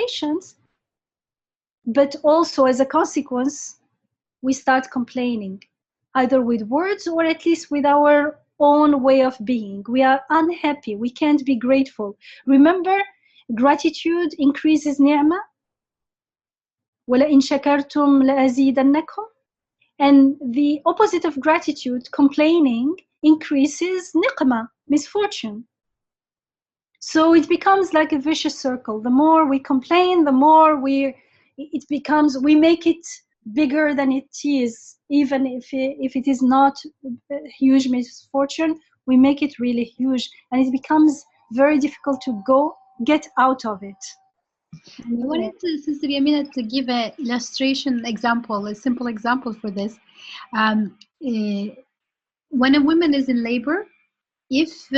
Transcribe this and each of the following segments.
situations, but also as a consequence, we start complaining, either with words or at least with our own way of being. We are unhappy. We can't be grateful. Remember, gratitude increases ni'mah. وَلَئِن شَكَرْتُمْ لَأَزِيدَنَّكُمْ. And the opposite of gratitude, complaining, increases niqmah, misfortune. So it becomes like a vicious circle. The more we complain, the more we make it bigger than it is. Even if it is not a huge misfortune, we make it really huge, and it becomes very difficult to get out of it. I wanted to, Sister Yamina, to give an illustration example, a simple example for this. When a woman is in labor, if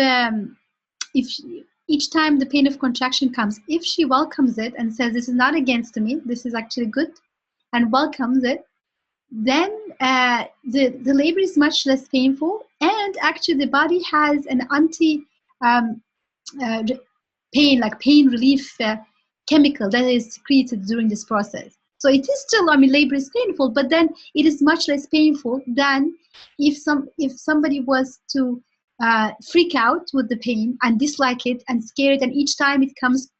each time the pain of contraction comes, if she welcomes it and says, this is not against me, this is actually good, and welcomes it, then the labor is much less painful, and actually the body has an pain relief chemical that is secreted during this process. So it is still, labor is painful, but then it is much less painful than if somebody was to freak out with the pain and dislike it and scare it, and each time it comes,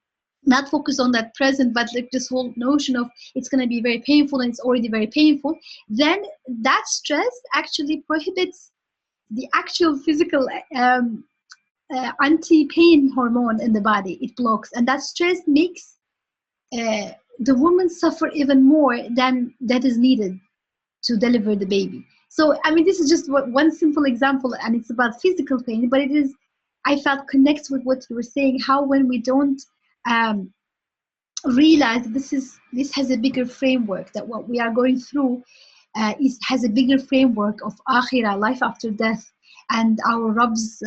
not focus on that present, but like this whole notion of it's going to be very painful and it's already very painful, then that stress actually prohibits the actual physical anti-pain hormone in the body. It blocks, and that stress makes the woman suffer even more than that is needed to deliver the baby. So this is just one simple example, and it's about physical pain, but it is, I felt, connects with what you were saying, how when we don't realize this has a bigger framework, that what we are going through has a bigger framework of akhirah, life after death, and our Rabb's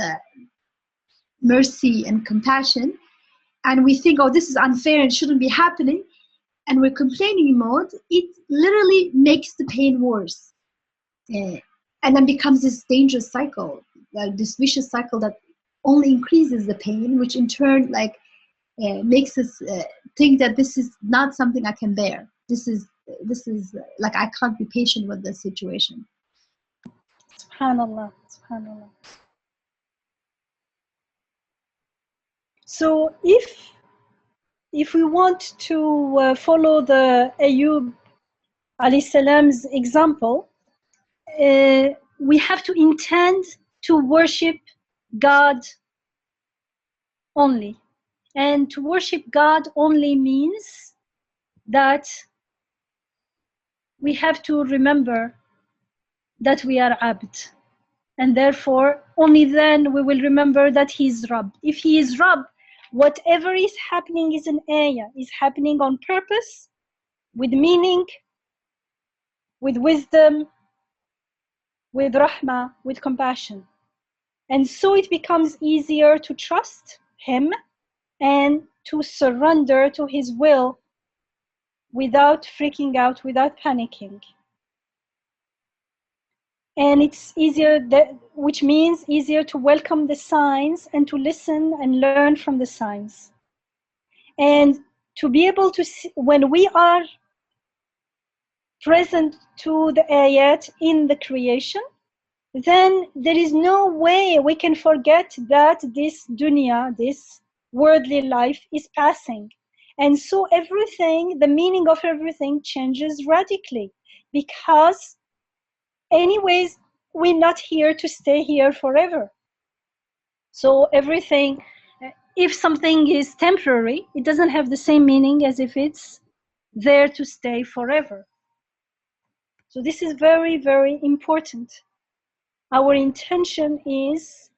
mercy and compassion, and we think, oh, this is unfair and shouldn't be happening, and we're complaining mode, it literally makes the pain worse, and then becomes this dangerous cycle, this vicious cycle that only increases the pain, which in turn makes us think that this is not something I can bear. This is like I can't be patient with this situation. Subhanallah, subhanallah. So if we want to follow the Ayyub alayhi salam's example, we have to intend to worship God only. And to worship God only means that we have to remember that we are abd. And therefore, only then we will remember that He is Rabb. If He is Rabb, whatever is happening is an ayah, is happening on purpose, with meaning, with wisdom, with rahmah, with compassion. And so it becomes easier to trust Him and to surrender to His will without freaking out, without panicking. And it's easier, which means easier to welcome the signs and to listen and learn from the signs. And to be able to see, when we are present to the ayat in the creation, then there is no way we can forget that this dunya, this worldly life, is passing. And so everything, the meaning of everything changes radically, because anyways, we're not here to stay here forever. So everything, if something is temporary, it doesn't have the same meaning as if it's there to stay forever. So this is very, very important. Our intention is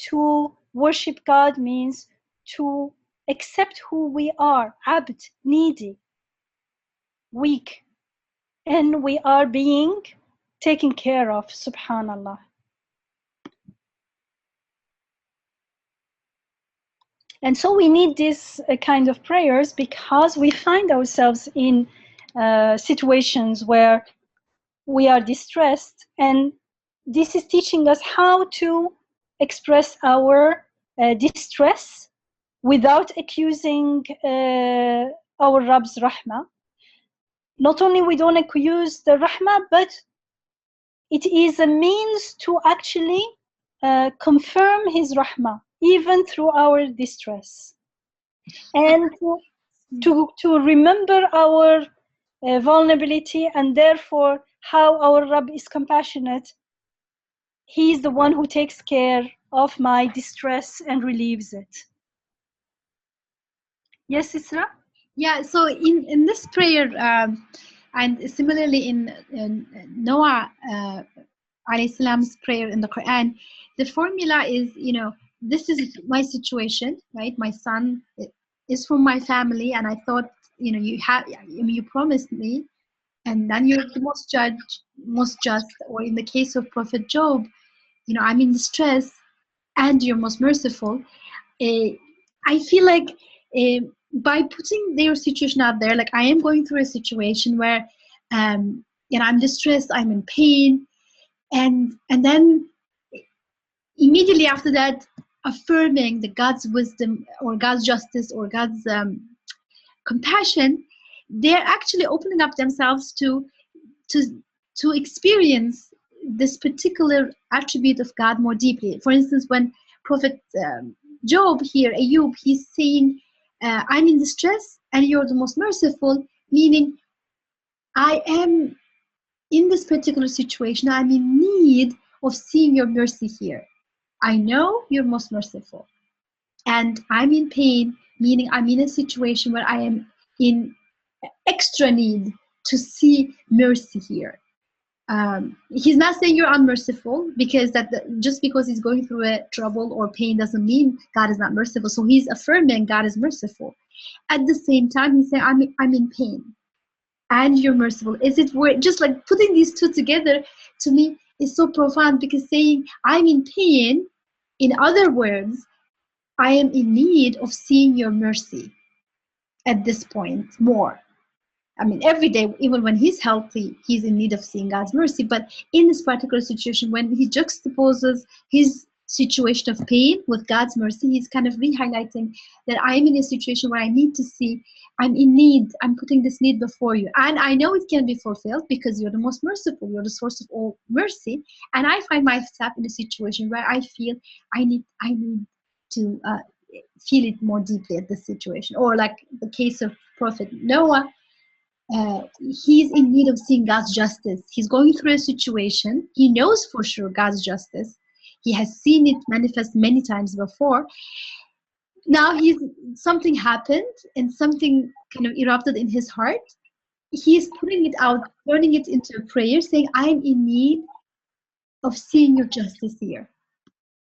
to worship God, means to accept who we are, abd, needy, weak, and we are being taken care of, subhanallah. And so we need this kind of prayers, because we find ourselves in situations where we are distressed, and this is teaching us how to express our distress without accusing our Rabb's rahmah. Not only we don't accuse the rahmah, but it is a means to actually confirm his rahmah, even through our distress. And to remember our vulnerability, and therefore how our Rabb is compassionate. He is the one who takes care of my distress and relieves it. Yes, Isra? Yeah, so in this prayer, and similarly in Noah alayhi salam's prayer in the Quran, the formula is, this is my situation, right? My son is from my family, and I thought, you promised me, and then you're the most just, or in the case of Prophet Job, I'm in distress, and you're most merciful. I feel like by putting their situation out there, like I am going through a situation where, I'm distressed, I'm in pain, and then immediately after that, affirming the God's wisdom or God's justice or God's compassion, they're actually opening up themselves to experience this particular attribute of God more deeply. For instance, when Prophet Job here, Ayyub, he's saying, I'm in distress and you're the most merciful, meaning I am in this particular situation, I'm in need of seeing your mercy here. I know you're most merciful. And I'm in pain, meaning I'm in a situation where I am in extra need to see mercy here. He's not saying you're unmerciful, because just because he's going through a trouble or pain doesn't mean God is not merciful. So he's affirming God is merciful. At the same time, he's saying I'm in pain, and you're merciful. Just like putting these two together, to me is so profound, because saying I'm in pain, in other words, I am in need of seeing your mercy at this point more. I mean, every day, even when he's healthy, he's in need of seeing God's mercy. But in this particular situation, when he juxtaposes his situation of pain with God's mercy, he's kind of re-highlighting that I'm in a situation where I need to see, I'm in need, I'm putting this need before you. And I know it can be fulfilled because you're the most merciful, you're the source of all mercy. And I find myself in a situation where I feel I need to feel it more deeply at this situation. Or like the case of Prophet Noah, he's in need of seeing God's justice. He's going through a situation. He knows for sure God's justice. He has seen it manifest many times before. Now something happened and something kind of erupted in his heart. He's putting it out, turning it into a prayer, saying, I'm in need of seeing your justice here.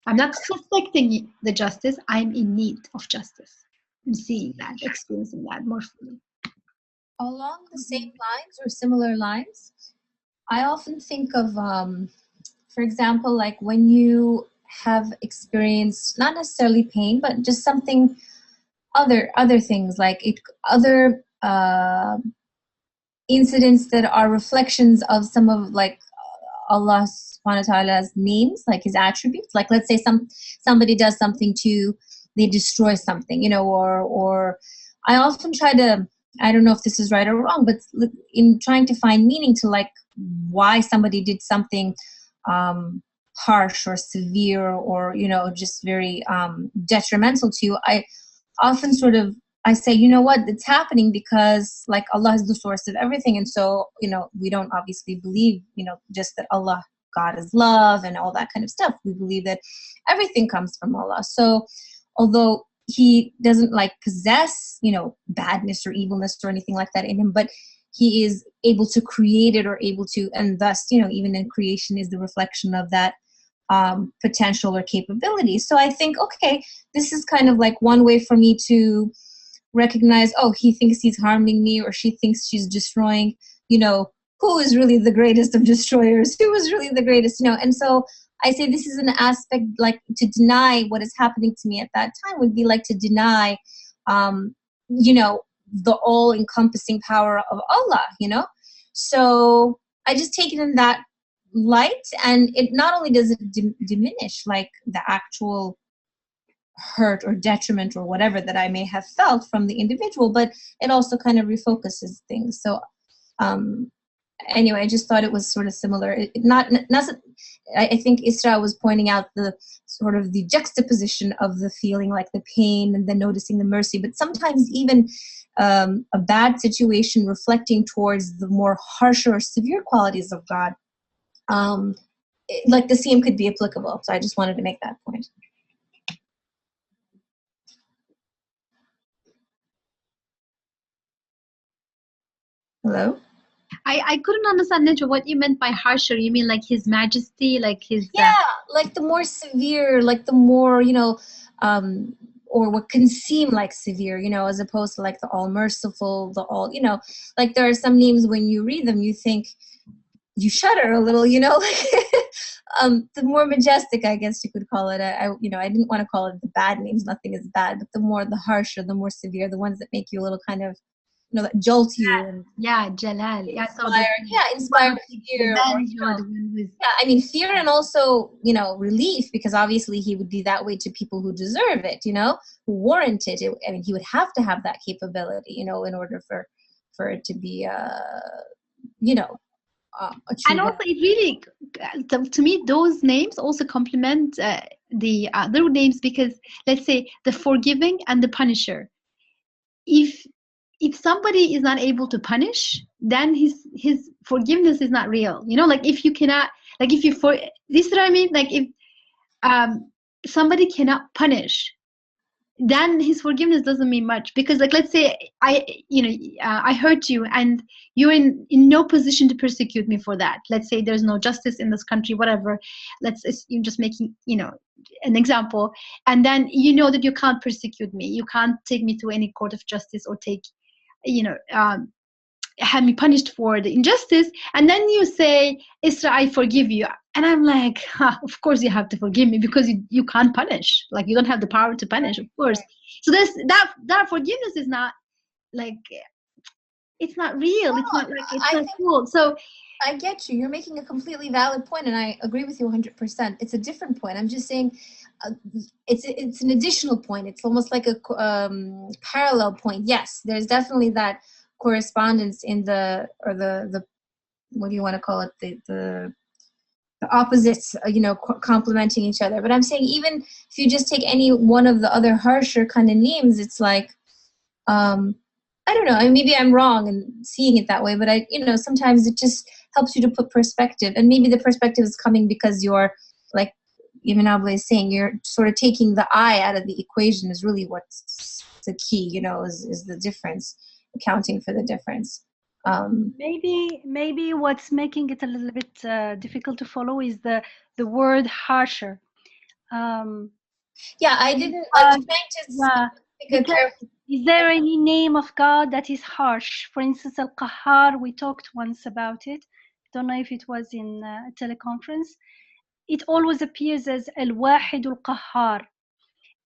I'm not suspecting the justice. I'm in need of justice. I'm seeing that, experiencing that more fully. Along the same lines or similar lines, I often think of, for example, like when you have experienced not necessarily pain, but just something, other things, like other incidents that are reflections of some of like Allah subhanahu wa ta'ala's names, like his attributes. Like let's say somebody does something they destroy something, or I often try to, I don't know if this is right or wrong, but in trying to find meaning to like why somebody did something harsh or severe or, just very detrimental to you, I often I say, you know what, it's happening because like Allah is the source of everything. And so, we don't obviously believe, just that God is love and all that kind of stuff. We believe that everything comes from Allah. So although he doesn't like possess, badness or evilness or anything like that in him, but he is able to create it or able to, and thus, even in creation is the reflection of that potential or capability. So I think, okay, this is kind of like one way for me to recognize, oh, he thinks he's harming me or she thinks she's destroying, who is really the greatest of destroyers? Who is really the greatest, And so I say this is an aspect, like to deny what is happening to me at that time would be like to deny, the all-encompassing power of Allah, So I just take it in that light, and it not only does it diminish like the actual hurt or detriment or whatever that I may have felt from the individual, but it also kind of refocuses things. So anyway, I just thought it was sort of similar. I think Isra was pointing out the sort of the juxtaposition of the feeling, like the pain and then noticing the mercy, but sometimes even a bad situation reflecting towards the more harsher or severe qualities of God, like the same could be applicable. So I just wanted to make that point. Hello? I couldn't understand, Najwa, what you meant by harsher. You mean like His Majesty, like his... Yeah, like the more severe, like the more, or what can seem like severe, as opposed to like the all merciful, the all, like there are some names when you read them, you think, you shudder a little, like the more majestic, I guess you could call it. I didn't want to call it the bad names. Nothing is bad, but the harsher, the more severe, the ones that make you a little kind of, that jolt you. And Jalal. Inspire fear. I mean, fear and also, relief, because obviously he would be that way to people who deserve it, who warrant it. I mean, he would have to have that capability, in order for it to be, and also it really, to me, those names also complement the other names, because let's say the forgiving and the punisher. If somebody is not able to punish, then his forgiveness is not real. Like if you cannot, like if you this is what I mean. Like if somebody cannot punish, then his forgiveness doesn't mean much, because like let's say I hurt you and you're in no position to persecute me for that. Let's say there's no justice in this country, whatever. You're just making an example, and then that you can't persecute me, you can't take me to any court of justice or take have me punished for the injustice, and then you say, Isra, I forgive you. And I'm like, of course you have to forgive me, because you can't punish. Like you don't have the power to punish, of course. So that forgiveness is not like, it's not real. It's not like, it's not cool. So I get you. You're making a completely valid point, and I agree with you 100%. It's a different point. I'm just saying it's an additional point. It's almost like a parallel point. Yes, there's definitely that correspondence in the what do you want to call it, the opposites, complementing each other. But I'm saying, even if you just take any one of the other harsher kind of names, it's like, I don't know, I mean, maybe I'm wrong in seeing it that way, but sometimes it just helps you to put perspective. And maybe the perspective is coming because you're, like Ibn Abla is saying, you're sort of taking the I out of the equation is really what's the key, is the difference, accounting for the difference. Maybe what's making it a little bit difficult to follow is the word harsher. Yeah, I didn't. I'm trying to. Is there any name of God that is harsh? For instance, Al-Qahhar, we talked once about it. Don't know if it was in a teleconference. It always appears as Al-Wahid Al-Qahhar.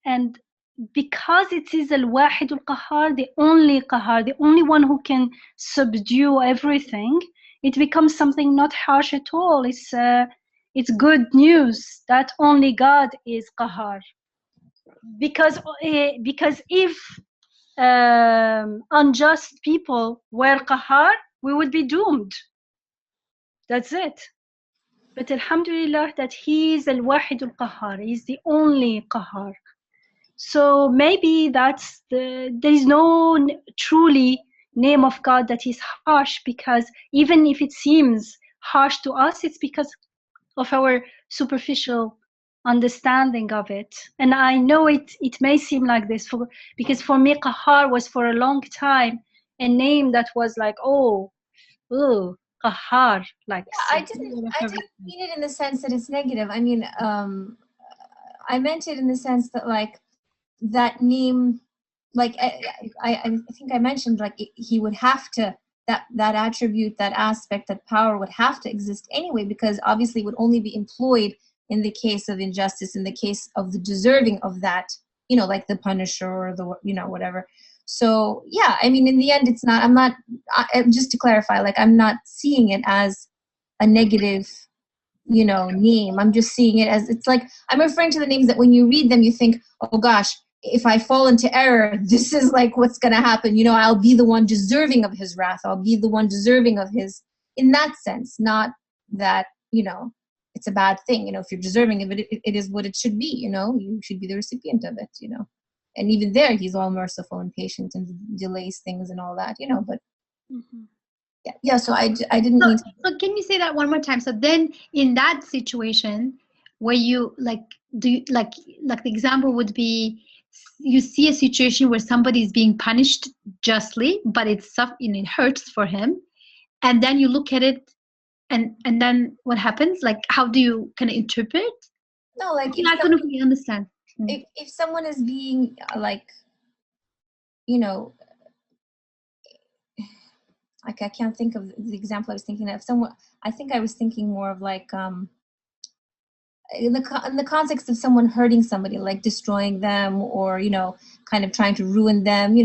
And because it is Al-Wahid Al-Qahhar, the only one who can subdue everything, it becomes something not harsh at all. It's good news that only God is Qahhar. Because if unjust people were Qahhar, we would be doomed. That's it. But Alhamdulillah that he is Al-Wahid Al-Qahhar. He's the only Qahhar. So maybe there is no truly name of God that is harsh, because even if it seems harsh to us, it's because of our superficial understanding of it. And I know it may seem like this, because for me Qahhar was for a long time a name that was like, oh Qahhar, like. Yeah, I didn't mean it in the sense that it's negative. I mean, I meant it in the sense that, like, that name, like I think I mentioned, like he would have to, that attribute, that aspect, that power would have to exist anyway, because obviously it would only be employed in the case of injustice, in the case of the deserving of that, like the punisher or the, whatever. So yeah, I mean, in the end, it's not, just to clarify, like I'm not seeing it as a negative name. I'm just seeing it as, it's like, I'm referring to the names that when you read them, you think, oh gosh, if I fall into error, this is like what's going to happen. I'll be the one deserving of his wrath. I'll be the one deserving of his, in that sense, not that, it's a bad thing. If you're deserving of it, it is what it should be. You should be the recipient of it, and even there, he's all merciful and patient and delays things and all that, but yeah. So I didn't mean to. So can you say that one more time? So then in that situation where you do you, like the example would be, you see a situation where somebody is being punished justly, but it hurts for him, and then you look at it, and then what happens? Like, how do you kind of interpret? No, like, I don't really understand. If someone is being like, I can't think of the example I was thinking of. I think I was thinking more of like in the context of someone hurting somebody, like destroying them, or kind of trying to ruin them.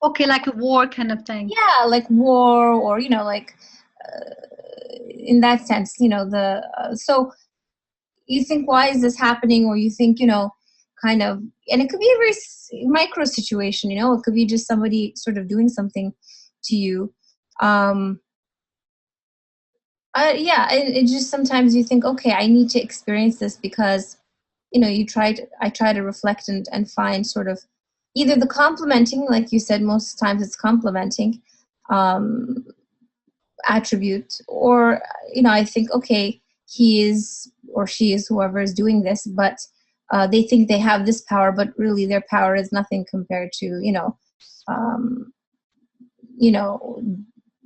Okay, like a war kind of thing. Yeah, like war, or like in that sense, so you think, why is this happening? Or you think, kind of, and it could be a very micro situation. It could be just somebody sort of doing something to you. Yeah, it just, sometimes you think, okay, I need to experience this, because I try to reflect and find sort of either the complimenting, like you said, most times it's complimenting attribute, or I think, okay, he is or she is, whoever is doing this, but they think they have this power, but really their power is nothing compared to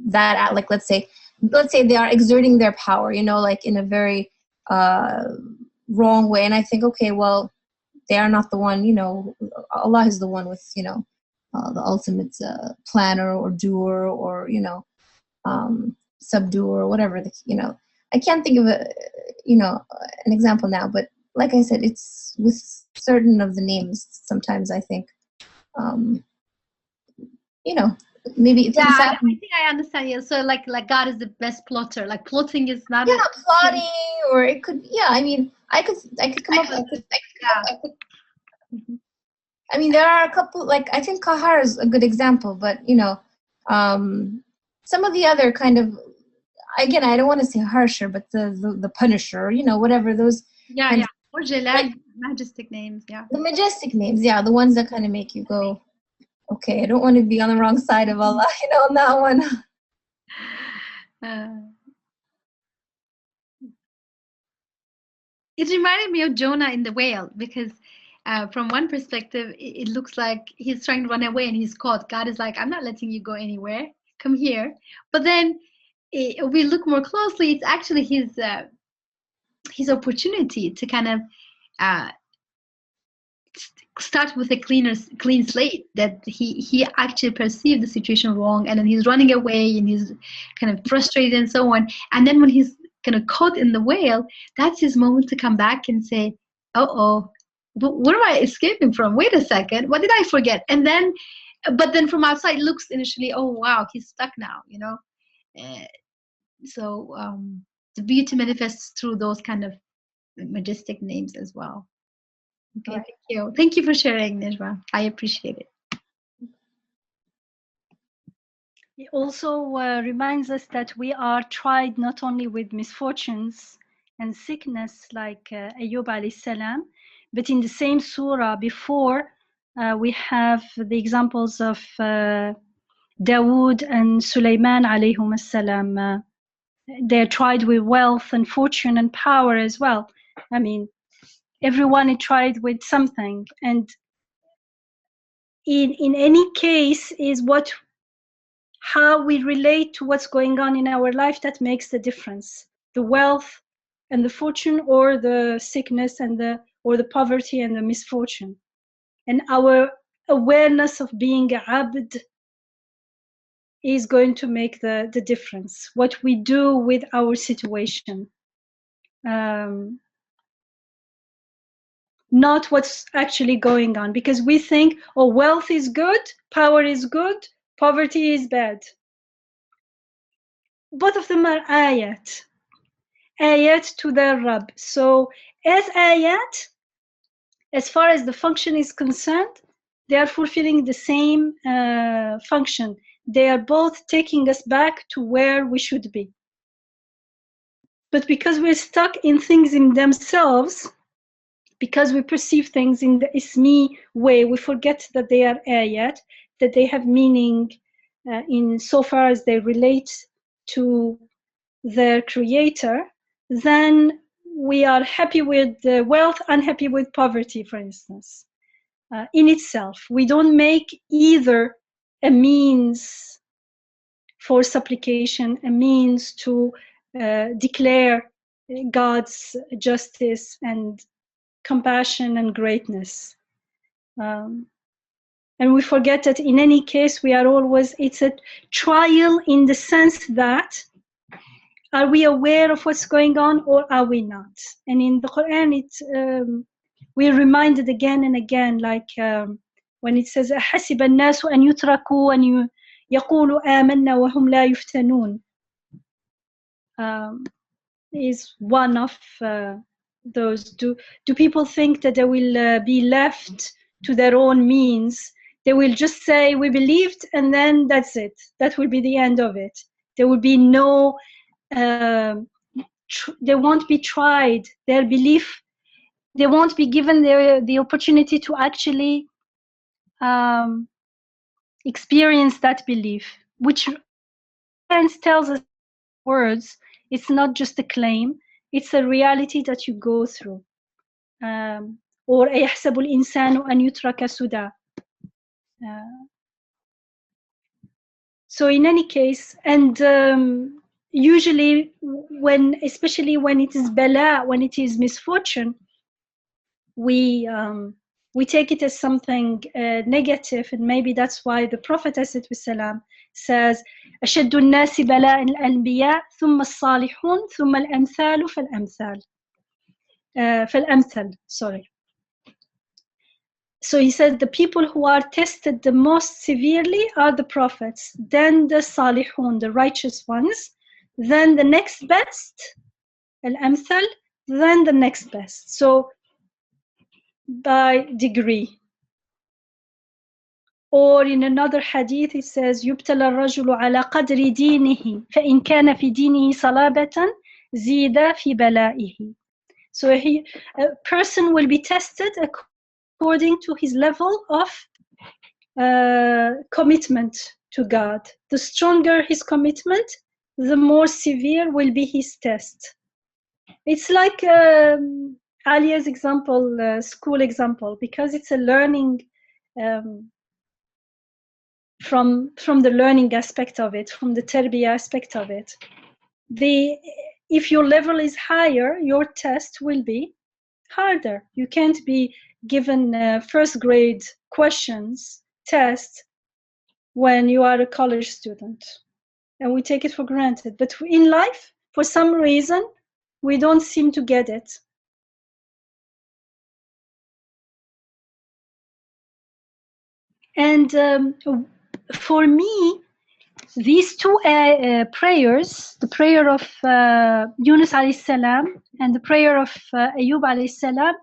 that, like, let's say they are exerting their power, like in a very wrong way. And I think, okay, well, they are not the one, Allah is the one with, the ultimate planner or doer, or, subduer, or whatever, I can't think of an example now, but like I said, it's with certain of the names, sometimes I think, maybe things happen. I think I understand. Yeah, so like God is the best plotter. Like, plotting is not. Yeah, plotting, or it could. Yeah, I mean, I could come up with. I mean, there are a couple. Like, I think Kahar is a good example, but some of the other kind of. Again, I don't want to say harsher, but the Punisher, whatever those. Yeah. Or Jalal, majestic names. Yeah. The majestic names, yeah, the ones that kind of make you go, okay, I don't want to be on the wrong side of Allah, on that one. It reminded me of Jonah in the whale, because from one perspective, it looks like he's trying to run away and he's caught. God is like, I'm not letting you go anywhere. Come here. But then we look more closely, it's actually his opportunity to kind of start with a clean slate, that he actually perceived the situation wrong, and then he's running away and he's kind of frustrated and so on. And then when he's kind of caught in the whale, that's his moment to come back and say, oh, what am I escaping from? Wait a second, what did I forget? And then, but then from outside it looks initially, oh wow, he's stuck now, so the beauty manifests through those kind of majestic names as well. Okay, thank you for sharing, Nejma. I appreciate it. It also reminds us that we are tried not only with misfortunes and sickness like Ayyub alayhi salam, but in the same surah before we have the examples of Dawood and Sulaiman alayhum salam. They're tried with wealth and fortune and power as well. I mean, everyone is tried with something, and in any case is how we relate to what's going on in our life that makes the difference. The wealth and the fortune, or the sickness and or the poverty and the misfortune. And our awareness of being abd is going to make the difference. What we do with our situation. Not what's actually going on, because we think, oh, wealth is good, power is good, poverty is bad. Both of them are ayat. ayat to their Rabb. So as ayat, as far as the function is concerned, they are fulfilling the same function. They are both taking us back to where we should be. But because we're stuck in things in themselves, because we perceive things in the ismi way, we forget that they are ayat, that they have meaning in so far as they relate to their creator. Then we are happy with wealth, unhappy with poverty, for instance. In itself, we don't make either a means for supplication, a means to declare God's justice and compassion and greatness. And we forget that in any case, we are always, it's a trial in the sense that, are we aware of what's going on or are we not? And in the Quran, we're reminded again and again, like when it says, حَسِبَ النَّاسُ أَن يُتْرَكُوا أَن يَقُولُوا آمَنَّا وَهُمْ لَا يُفْتَنُونَ. Is one of those. Do people think that they will be left to their own means? They will just say, we believed, and then that's it. That will be the end of it. There will be no, they won't be tried. Their belief, they won't be given the opportunity to actually experience that belief, which tells us words. It's not just a claim, it's a reality that you go through. Or أَيَحْسَبُ الْإِنسَانُ أَنْ يُتْرَكَ سُدًى. So in any case, and usually when, especially when it is bala, when it is misfortune, we take it as something negative, and maybe that's why the Prophet ﷺ says, أشد الناس بلاء الأنبياء ثم الصالحون ثم الأمثال فالأمثل. Sorry. So he said the people who are tested the most severely are the prophets, then the salihun, the righteous ones, then the next best, al-amthal, then the next best. So by degree. Or in another hadith it says, يُبْتَلَى الرَّجُلُ عَلَى قَدْرِ دِينِهِ فَإِنْ كَانَ فِي دِينِهِ صَلَابَةً زِيدَ فِي بَلَائِهِ. So a person will be tested according to his level of commitment to God. The stronger his commitment, the more severe will be his test. It's like Alia's example, school example, because it's a learning from the learning aspect of it, from the tarbiyah aspect of it. If your level is higher, your test will be harder. You can't be given first grade questions, tests, when you are a college student. And we take it for granted. But in life, for some reason, we don't seem to get it. And for me, these two prayers, the prayer of Yunus alayhi salam and the prayer of Ayyub alayhi salam,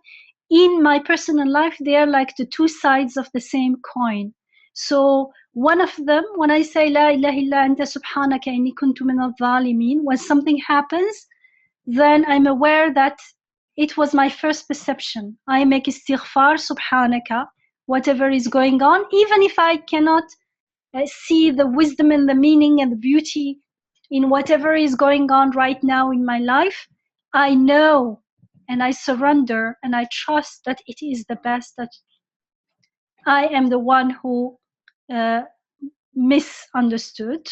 in my personal life, they are like the two sides of the same coin. So one of them, when I say La ilaha illa anta subhanaka inni kuntu min al-zalimin, when something happens, then I'm aware that it was my first perception. I make istighfar, subhanaka, whatever is going on, even if I cannot see the wisdom and the meaning and the beauty in whatever is going on right now in my life, I know and I surrender and I trust that it is the best, that I am the one who misunderstood.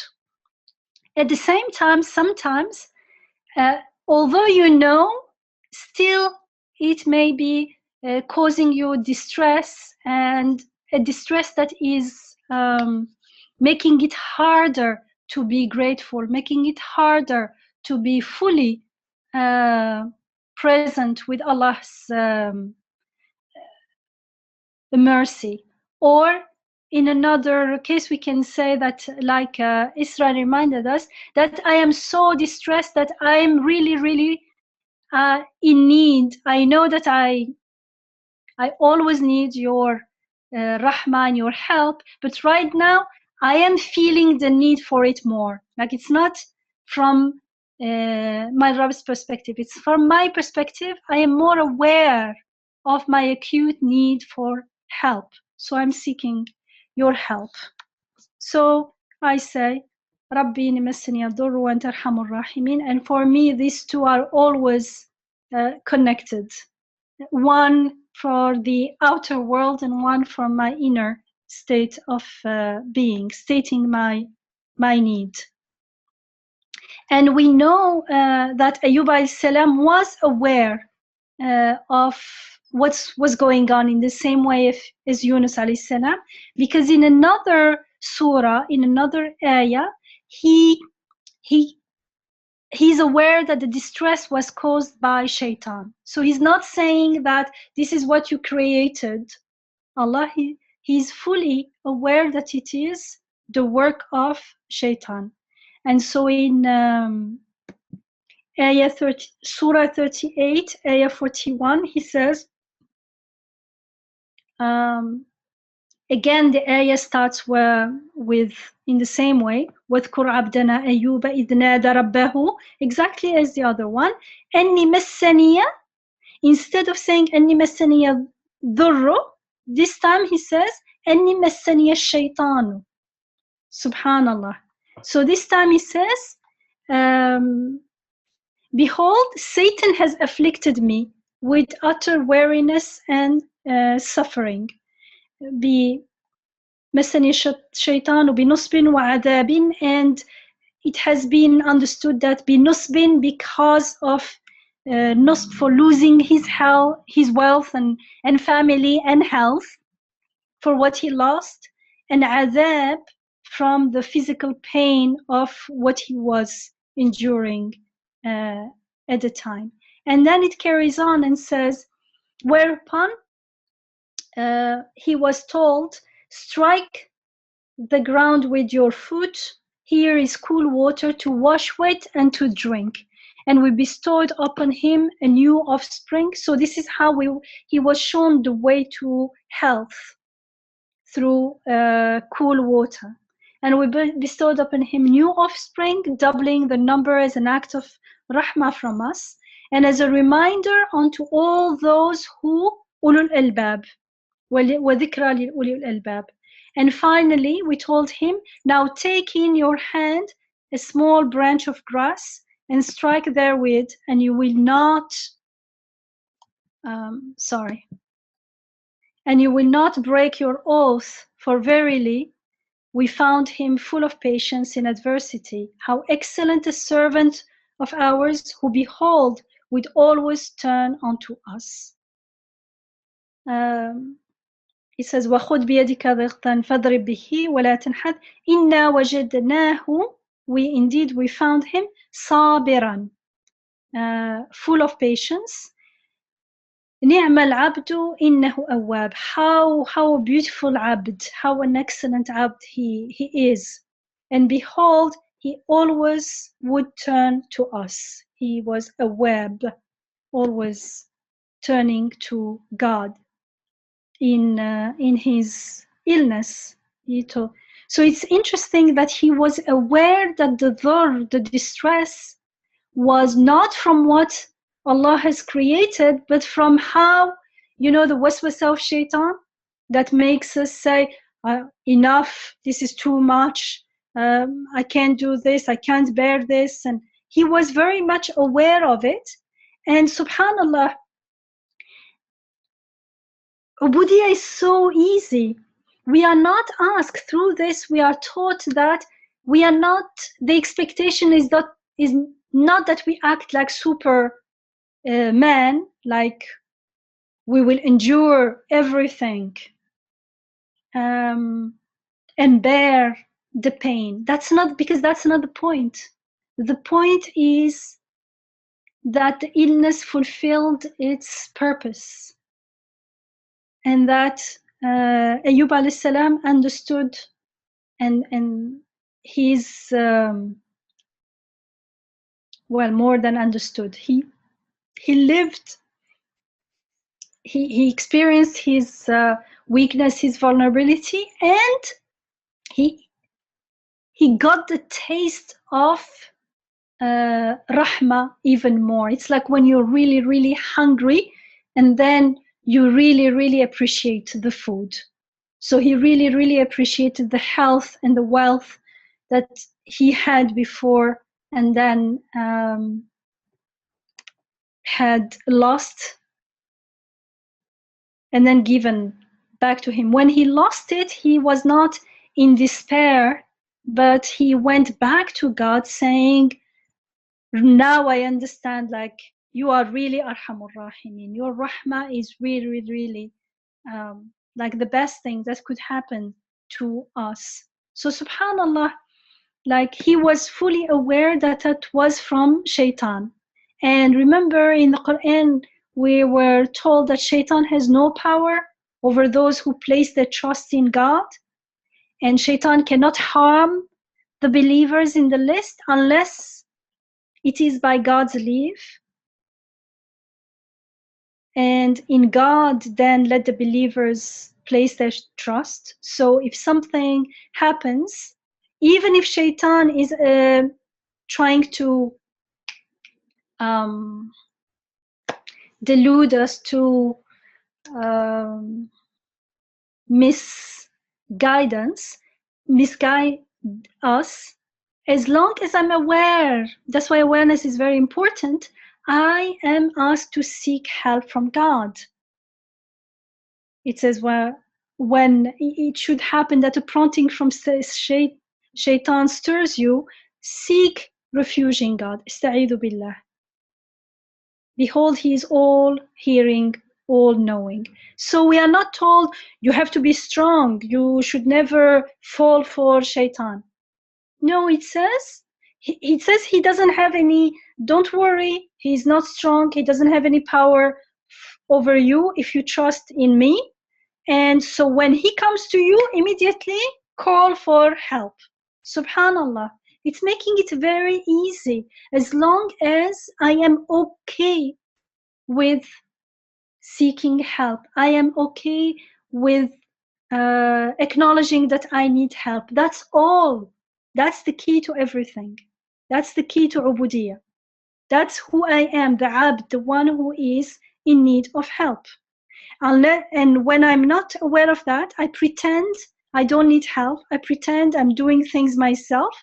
At the same time, sometimes, although you know, still it may be causing you distress, and a distress that is making it harder to be grateful, making it harder to be fully present with Allah's mercy. Or in another case, we can say that, like Isra reminded us, that I am so distressed that I am really, really in need. I know that I always need your rahmah and your help, but right now I am feeling the need for it more. Like it's not from my Rabb's perspective, it's from my perspective. I am more aware of my acute need for help, so I'm seeking your help. So I say, Rabbi inni massani ad-durru wa anta arhamur rahimin, and for me these two are always connected. One for the outer world and one for my inner state of being, stating my need. And we know that Ayyub alayhi salam was aware of what was going on in the same way as Yunus alayhi salam, because in another surah, in another ayah, he's aware that the distress was caused by shaitan. So he's not saying that this is what you created, Allah. He's fully aware that it is the work of shaitan. And so in ayah 30, surah 38, ayah 41, he says, again, the ayah starts with in the same way, وَاذْكُرْ عَبْدَنَا أَيُّوبَ إِذْ نَادَى رَبَّهُ, exactly as the other one. أَنِّي مَسَّنِيَ, instead of saying أَنِّي مَسَّنِيَ ضُرُّ, this time he says أَنِّي مَسَّنِيَ الشَّيْطَانُ. Subhanallah. So this time he says, behold, Satan has afflicted me with utter weariness and suffering. بمسني الشيطان بنصب وعذاب, and it has been understood that بنصب because of نصب for losing his wealth and family and health for what he lost, and عذاب from the physical pain of what he was enduring at the time. And then it carries on and says, whereupon he was told, strike the ground with your foot, here is cool water to wash with and to drink. And we bestowed upon him a new offspring. So this is how he was shown the way to health, through cool water. And we bestowed upon him new offspring, doubling the number as an act of rahmah from us, and as a reminder unto all those who ulul albab, وذكرى لأولي الألباب. And finally, we told him, now take in your hand a small branch of grass and strike therewith, and you will not, and you will not break your oath, for verily we found him full of patience in adversity. How excellent a servant of ours, who behold, would always turn unto us. He says, وَخُذْ بِيَدِكَ ضِغْطًا فَاضْرِبْ بِهِ وَلَا تَنْحَدْ إِنَّا وَجَدْنَاهُ, we found him صَابِرًا, full of patience. نِعْمَ الْعَبْدُ إِنَّهُ أَوَّابٌ, how beautiful abd, how an excellent abd he is. And behold, he always would turn to us. He was awwab, always turning to God in his illness. So it's interesting that he was aware that the distress was not from what Allah has created, but from how, the waswasa of shaitan that makes us say, enough, this is too much, I can't do this, I can't bear this. And he was very much aware of it. And subhanallah, Ubudiyya is so easy. We are not asked through this, we are taught that we are not, the expectation is not that we act like super man, like we will endure everything and bear the pain. That's not the point. The point is that the illness fulfilled its purpose, and that Ayyub alayhi salam understood, and he's more than understood. he lived, he experienced his weakness, his vulnerability, and he got the taste of rahma even more. It's like when you're really, really hungry, and then you really, really appreciate the food. So he really, really appreciated the health and the wealth that he had before, and then had lost, and then given back to him. When he lost it, he was not in despair, but he went back to God saying, now I understand, like, you are really Arhamur Rahimin. Your Rahmah is really, really like the best thing that could happen to us. So subhanallah, like he was fully aware that it was from shaitan. And remember, in the Quran we were told that shaitan has no power over those who place their trust in God, and shaitan cannot harm the believers in the list unless it is by God's leave. And in God, then let the believers place their trust. So if something happens, even if shaitan is trying to delude us, to misguide us, as long as I'm aware, that's why awareness is very important, I am asked to seek help from God. It says, well, when it should happen that a prompting from shaitan stirs you, seek refuge in God. Ista'idhu billah. Behold, he is all hearing, all knowing. So we are not told you have to be strong, you should never fall for shaitan. No, it says he doesn't have any, don't worry, he's not strong, he doesn't have any power over you if you trust in me. And so when he comes to you, immediately call for help. Subhanallah. It's making it very easy, as long as I am okay with seeking help. I am okay with acknowledging that I need help. That's all. That's the key to everything. That's the key to ubudiyah. That's who I am, the abd, the one who is in need of help. And when I'm not aware of that, I pretend I don't need help. I pretend I'm doing things myself,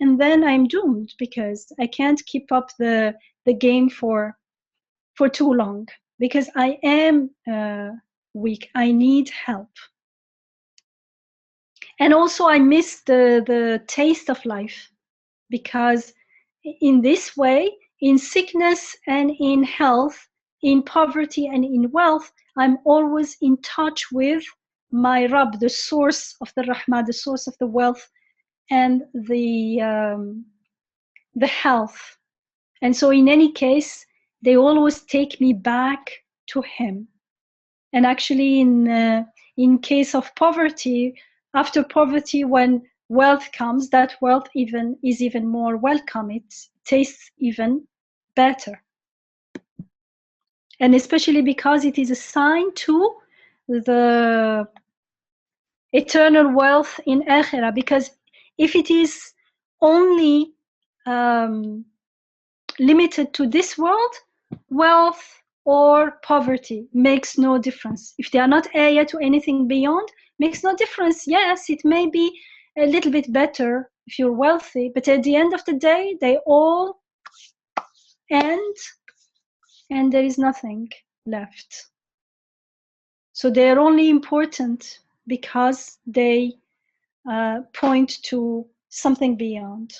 and then I'm doomed because I can't keep up the game for too long, because I am weak. I need help. And also I miss the taste of life, because in this way, in sickness and in health, in poverty and in wealth, I'm always in touch with my Rabb, the source of the Rahmah, the source of the wealth and the health. And so in any case, they always take me back to him. And actually in case of poverty, after poverty, when wealth comes, that wealth is even more welcome. It tastes even better. And especially because it is a sign to the eternal wealth in Akhirah. Because if it is only limited to this world, wealth or poverty makes no difference. If they are not ayah to anything beyond, makes no difference. Yes, it may be a little bit better if you're wealthy, but at the end of the day, they all end and there is nothing left. So they are only important because they point to something beyond.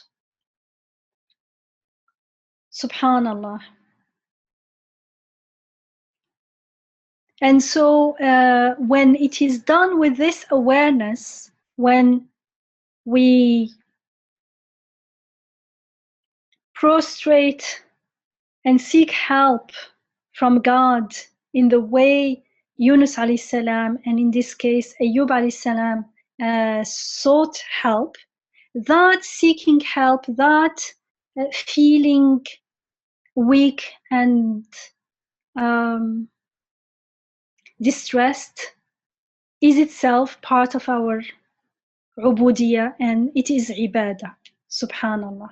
Subhanallah. And so when it is done with this awareness, when we prostrate and seek help from God in the way Yunus alayhi salam, and in this case Ayyub alayhi salam, sought help, that seeking help, that feeling weak and distressed is itself part of our ubudiyah, and it is ibadah. Subhanallah.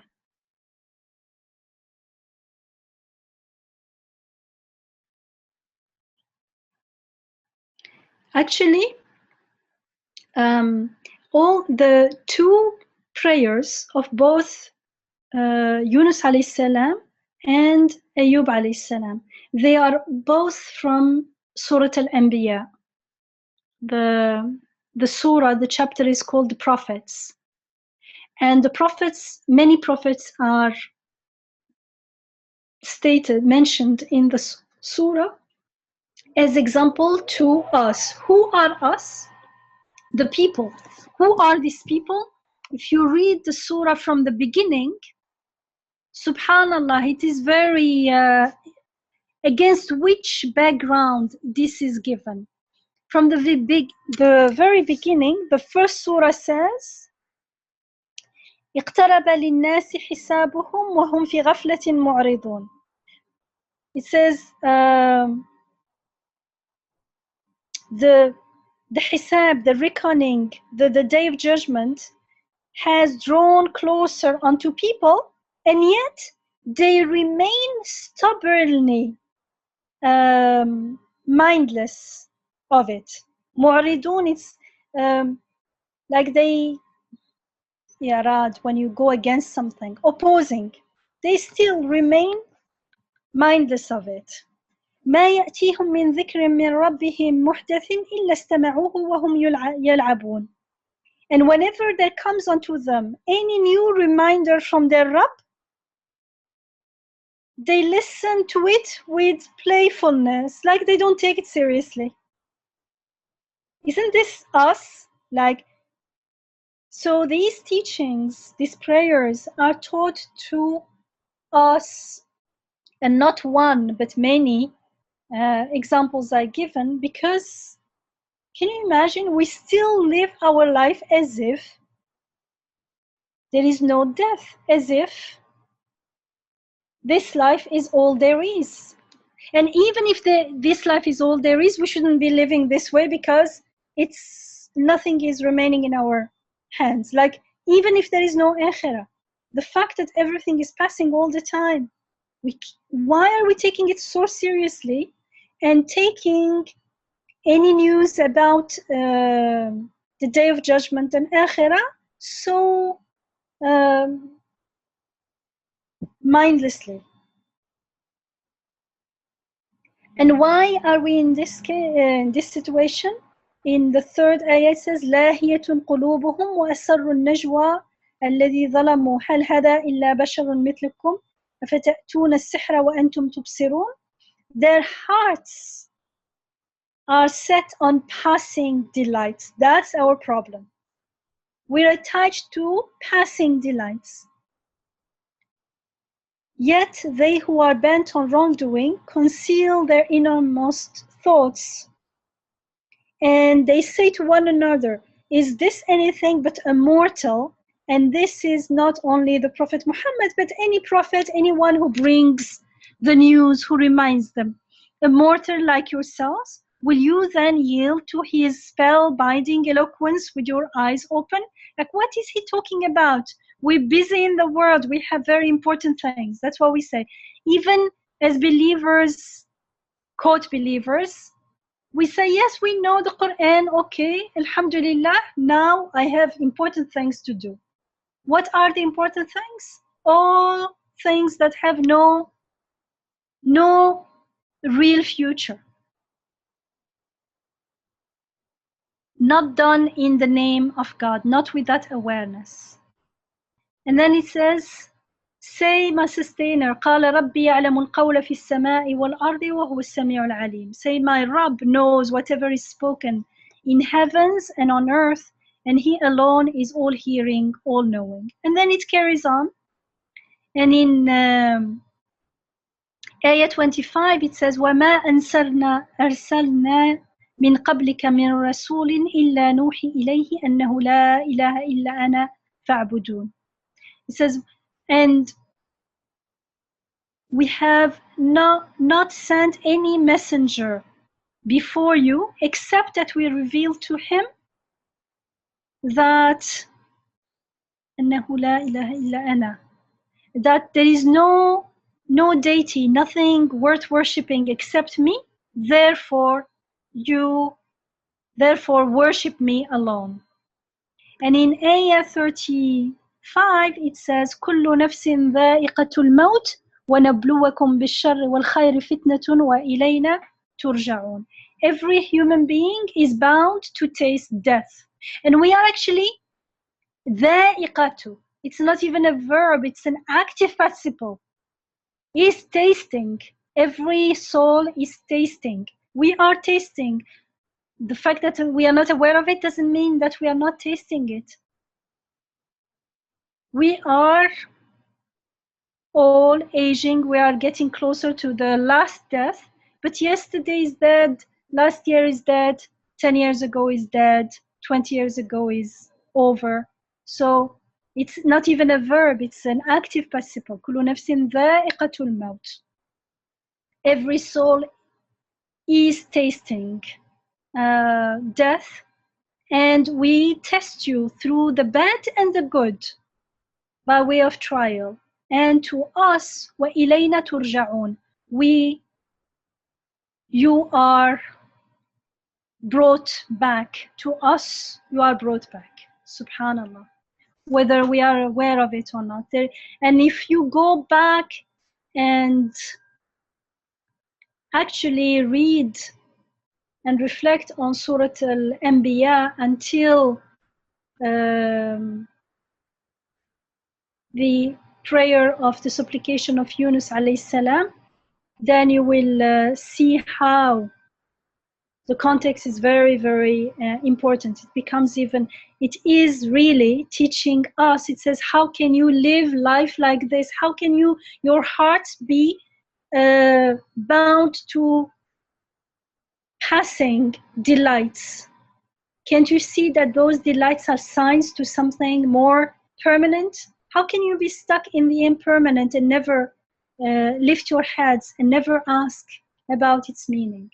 Actually, all the two prayers of both Yunus alayhi salam and Ayyub alayhi salam, they are both from Surah Al-Anbiya. The surah, the chapter is called the Prophets. And the prophets, many prophets are mentioned in the surah as example to us. Who are us? The people. Who are these people? If you read the surah from the beginning, subhanallah, it is very against which background this is given. From the very beginning, the first surah says, اقترب للناس حسابهم وهم في غفلة معرضون. It says the hisab, the reckoning, the day of judgment has drawn closer unto people, and yet they remain stubbornly mindless of it. معرضون, it's like they, yarad, when you go against something, opposing, they still remain mindless of it. ما يأتيهم من ذكر من ربهم محدث إلا استمعوه وهم يلعبون. And whenever there comes unto them any new reminder from their Rabb, they listen to it with playfulness, like they don't take it seriously. Isn't this us? Like, so these teachings, these prayers are taught to us, and not one, but many examples are given, because can you imagine, we still live our life as if there is no death, as if this life is all there is. And even if this life is all there is, we shouldn't be living this way, because nothing is remaining in our hands. Like, even if there is no akhirah, the fact that everything is passing all the time, why are we taking it so seriously and taking any news about the day of judgment and akhirah so mindlessly? And why are we in this situation? In the third ayah it says, لاهية قلوبهم وأسروا النجوى الذي ظلموا هل هذا إلا بشر مثلكم أفتأتون السحر وأنتم تبصرون. Their hearts are set on passing delights. That's our problem. We're attached to passing delights. Yet they who are bent on wrongdoing conceal their innermost thoughts. And they say to one another, is this anything but a mortal? And this is not only the Prophet Muhammad, but any prophet, anyone who brings the news, who reminds them. A mortal like yourselves, will you then yield to his spell-binding eloquence with your eyes open? Like, what is he talking about? We're busy in the world. We have very important things. That's what we say. Even as believers, quote believers, we say, yes, we know the Quran, okay, alhamdulillah, now I have important things to do. What are the important things? All things that have no real future. Not done in the name of God, not with that awareness. And then it says, say, my sustainer, قال ربي يعلم القول في السماء والأرض وهو السميع العليم. Say, my Rabb knows whatever is spoken in heavens and on earth, and he alone is all hearing, all knowing. And then it carries on. And in ayah 25, it says, وَمَا أَرْسَلْنَا مِنْ قَبْلِكَ مِنْ رَسُولٍ إِلَّا نُوحِي إِلَيْهِ أَنَّهُ لَا إِلَهَ إِلَّا أَنَا فَاعْبُدُونَ. It says, and we have not sent any messenger before you except that we reveal to him that أنه لا إله إلا أنا, that there is no deity, nothing worth worshipping except me, therefore worship me alone. And in ayah 35 it says كل نفس ذائقة الموت وَنَبْلُوَكُمْ بِالشَّرِّ وَالْخَيْرِ فِتْنَةٌ وَإِلَيْنَا تُرْجَعُونَ. Every human being is bound to taste death. And we are actually ذائقة. It's not even a verb, it's an active participle. Is tasting. Every soul is tasting. We are tasting. The fact that we are not aware of it doesn't mean that we are not tasting it. We are all aging, we are getting closer to the last death, but yesterday is dead, last year is dead, 10 years ago is dead, 20 years ago is over. So it's not even a verb, it's an active participle. كل نفس ذائقة الموت. Every soul is tasting death, and we test you through the bad and the good by way of trial. And to us, وَإِلَيْنَا تُرْجَعُونَ, you are brought back. To us, you are brought back. Subhanallah. Whether we are aware of it or not. And if you go back and actually read and reflect on Surah Al-Anbiya until the prayer of the supplication of Yunus alayhi salam, then you will see how the context is very, very important. It becomes even, it is really teaching us. It says, how can you live life like this? How can your heart be bound to passing delights? Can't you see that those delights are signs to something more permanent? How can you be stuck in the impermanent and never lift your heads and never ask about its meaning?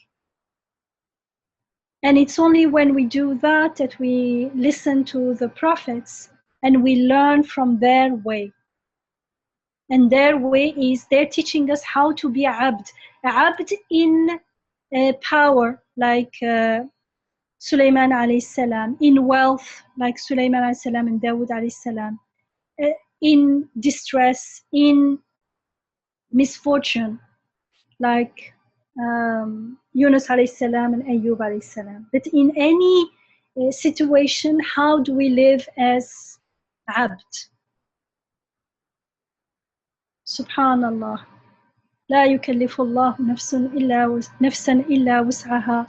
And it's only when we do that that we listen to the prophets and we learn from their way. And their way is they're teaching us how to be abd in power, like Sulaiman alayhi salam, in wealth, like Sulaiman alayhi salam and Dawood alayhi salam, in distress, in misfortune, like Yunus alayhi salam and Ayyub alayhi salam. But in any situation, how do we live as abd? Subhanallah. لا يكلف الله نفسا إلا وسعها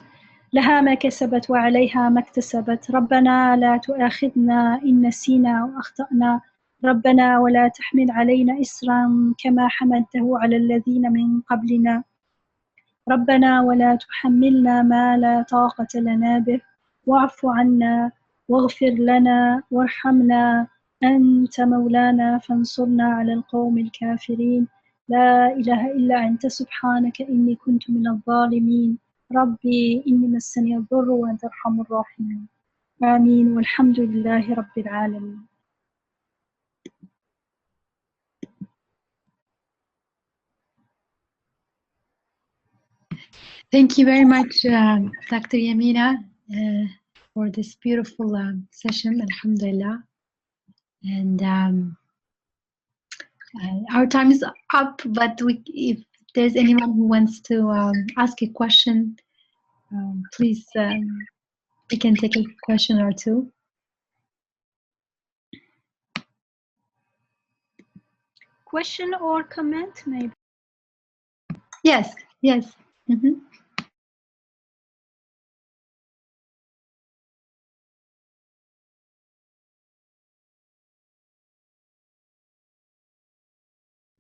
لها ما كسبت وعليها ما اكتسبت ربنا لا تؤاخذنا إن نسينا وأخطأنا ربنا ولا تحمل علينا إسرا كما حملته على الذين من قبلنا ربنا ولا تحملنا ما لا طاقة لنا به واعف عنا واغفر لنا وارحمنا أنت مولانا فانصرنا على القوم الكافرين لا إله إلا أنت سبحانك إني كنت من الظالمين ربي إني مسني الضر وأنت أرحم الراحمين آمين والحمد لله رب العالمين. Thank you very much, Dr. Yamina, for this beautiful session, alhamdulillah. And our time is up, but if there's anyone who wants to ask a question, please, we can take a question or two. Question or comment, maybe? Yes, yes. Mm-hmm.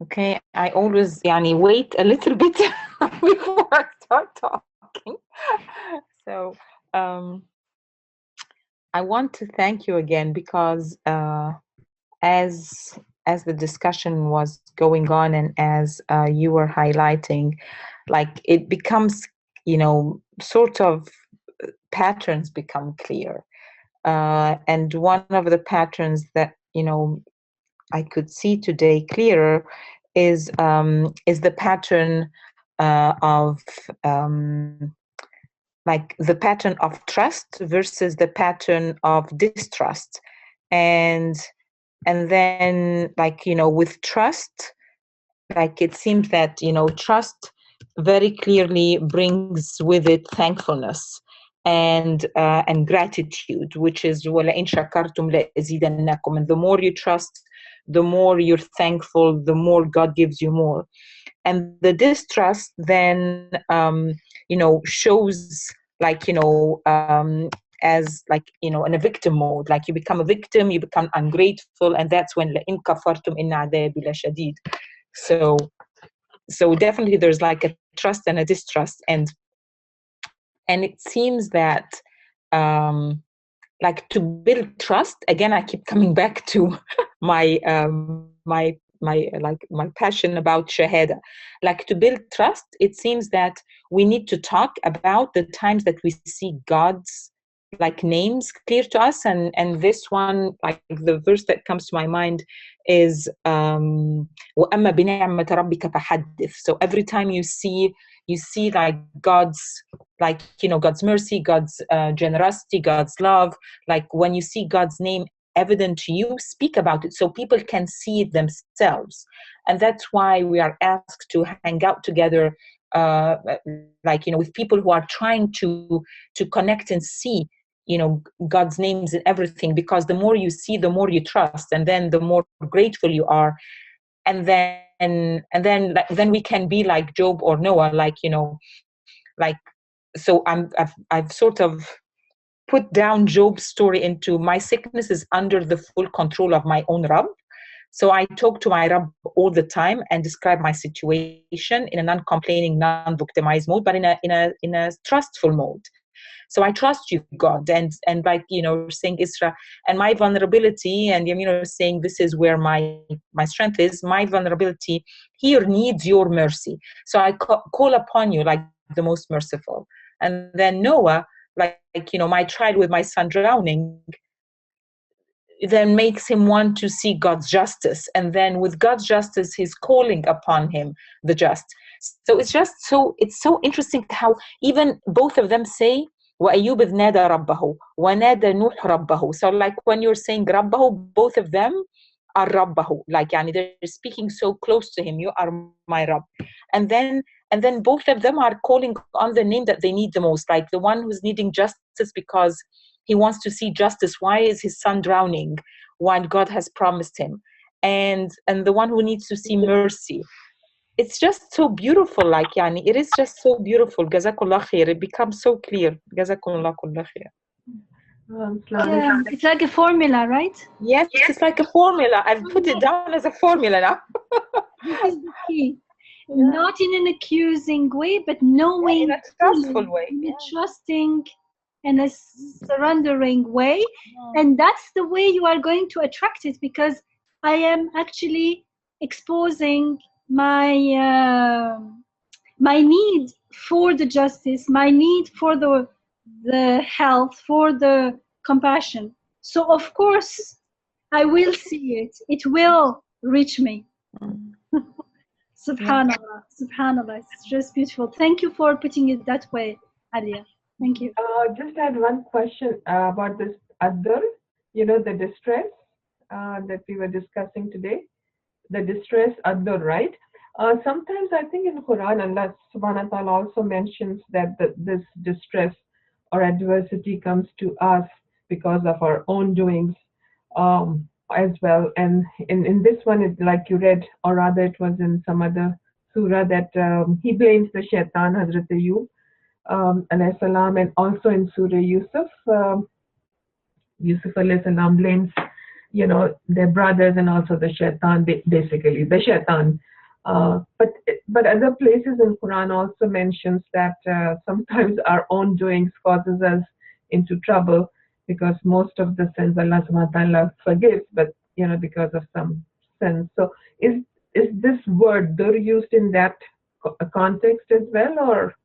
Okay, I always wait a little bit before I start talking. So I want to thank you again because as as the discussion was going on and as you were highlighting, like it becomes, sort of patterns become clear. And one of the patterns that, I could see today clearer is the pattern of like the pattern of trust versus the pattern of distrust. And then, like, with trust, like it seems that, trust very clearly brings with it thankfulness and gratitude, which is وَلَئِنْ شَكَرْتُمْ لَأَزِيدَنَّكُمْ. And the more you trust, the more you're thankful, the more God gives you more. And the distrust then shows, like, as, like, in a victim mode, like you become a victim, you become ungrateful, and that's when لَإِنْ كَفَرْتُمْ إِنَّ عَذَابِي لَشَدِيدٌ. So definitely there's like a trust and a distrust, and it seems that like to build trust, again I keep coming back to my passion about shahada. Like, to build trust, it seems that we need to talk about the times that we see God's, like, names clear to us, and this one, like, the verse that comes to my mind is وَأَمَّا بِنِعْمَةِ رَبِّكَ فَحَدِّثْ. So every time you see like God's, like, God's mercy, God's generosity, God's love, like when you see God's name evident to you, speak about it so people can see it themselves. And that's why we are asked to hang out together, like, with people who are trying to connect and see, God's names in everything, because the more you see, the more you trust, and then the more grateful you are. And then we can be like Job or Noah, like, like, so I've sort of put down Job's story into my sickness is under the full control of my own Rabb. So I talk to my Rabb all the time and describe my situation in a non-complaining, non-victimized mode, but in a trustful mode. So I trust you, God, and like, saying Isra, and my vulnerability, and saying this is where my strength is. My vulnerability here needs your mercy. So I call upon you, like the most merciful. And then Noah, like, my trial with my son drowning, then makes him want to see God's justice. And then with God's justice, he's calling upon him, the just. So it's so interesting how even both of them say, وَأَيُّوبَ إِذْ نَادَى رَبَّهُ وَنَادَى نُوحُ رَبَّهُ. So like when you're saying رَبَّهُ, both of them are رَبَّهُ. Like, they're speaking so close to him, you are my Rabb. And then both of them are calling on the name that they need the most. Like the one who's needing justice because he wants to see justice. Why is his son drowning while God has promised him? And the one who needs to see mercy. It's just so beautiful, like, it is just so beautiful. Jazakallah khair. It becomes so clear. Jazakallah khair. Yeah, it's like a formula, right? Yes, it's like a formula. I've put it down as a formula now. This is the key. Yeah. Not in an accusing way, but knowing, in a trustful way, in a trusting and a surrendering way. And that's the way you are going to attract it, because I am actually exposing my need for the justice, my need for the health, for the compassion. So of course I will see it. It will reach me. Subhanallah, subhanallah. It's just beautiful. Thank you for putting it that way, Alia. Thank you. Just had one question about this adr, the distress that we were discussing today. The distress adr, right? Sometimes I think in Quran, Allah subhanahu wa ta'ala also mentions that this distress or adversity comes to us because of our own doings as well. And in this one, it, like you read, or rather it was in some other surah, that he blames the shaitan, Hazrat Ayyub alayhi salam, and also in Surah Yusuf, Yusuf alayhi salam blames, their brothers and also the shaitan, basically the shaitan. But other places in Quran also mentions that sometimes our own doings causes us into trouble, because most of the sins Allah subhanahu wa ta'ala forgives, but because of some sense. So is this word dur used in that context as well, or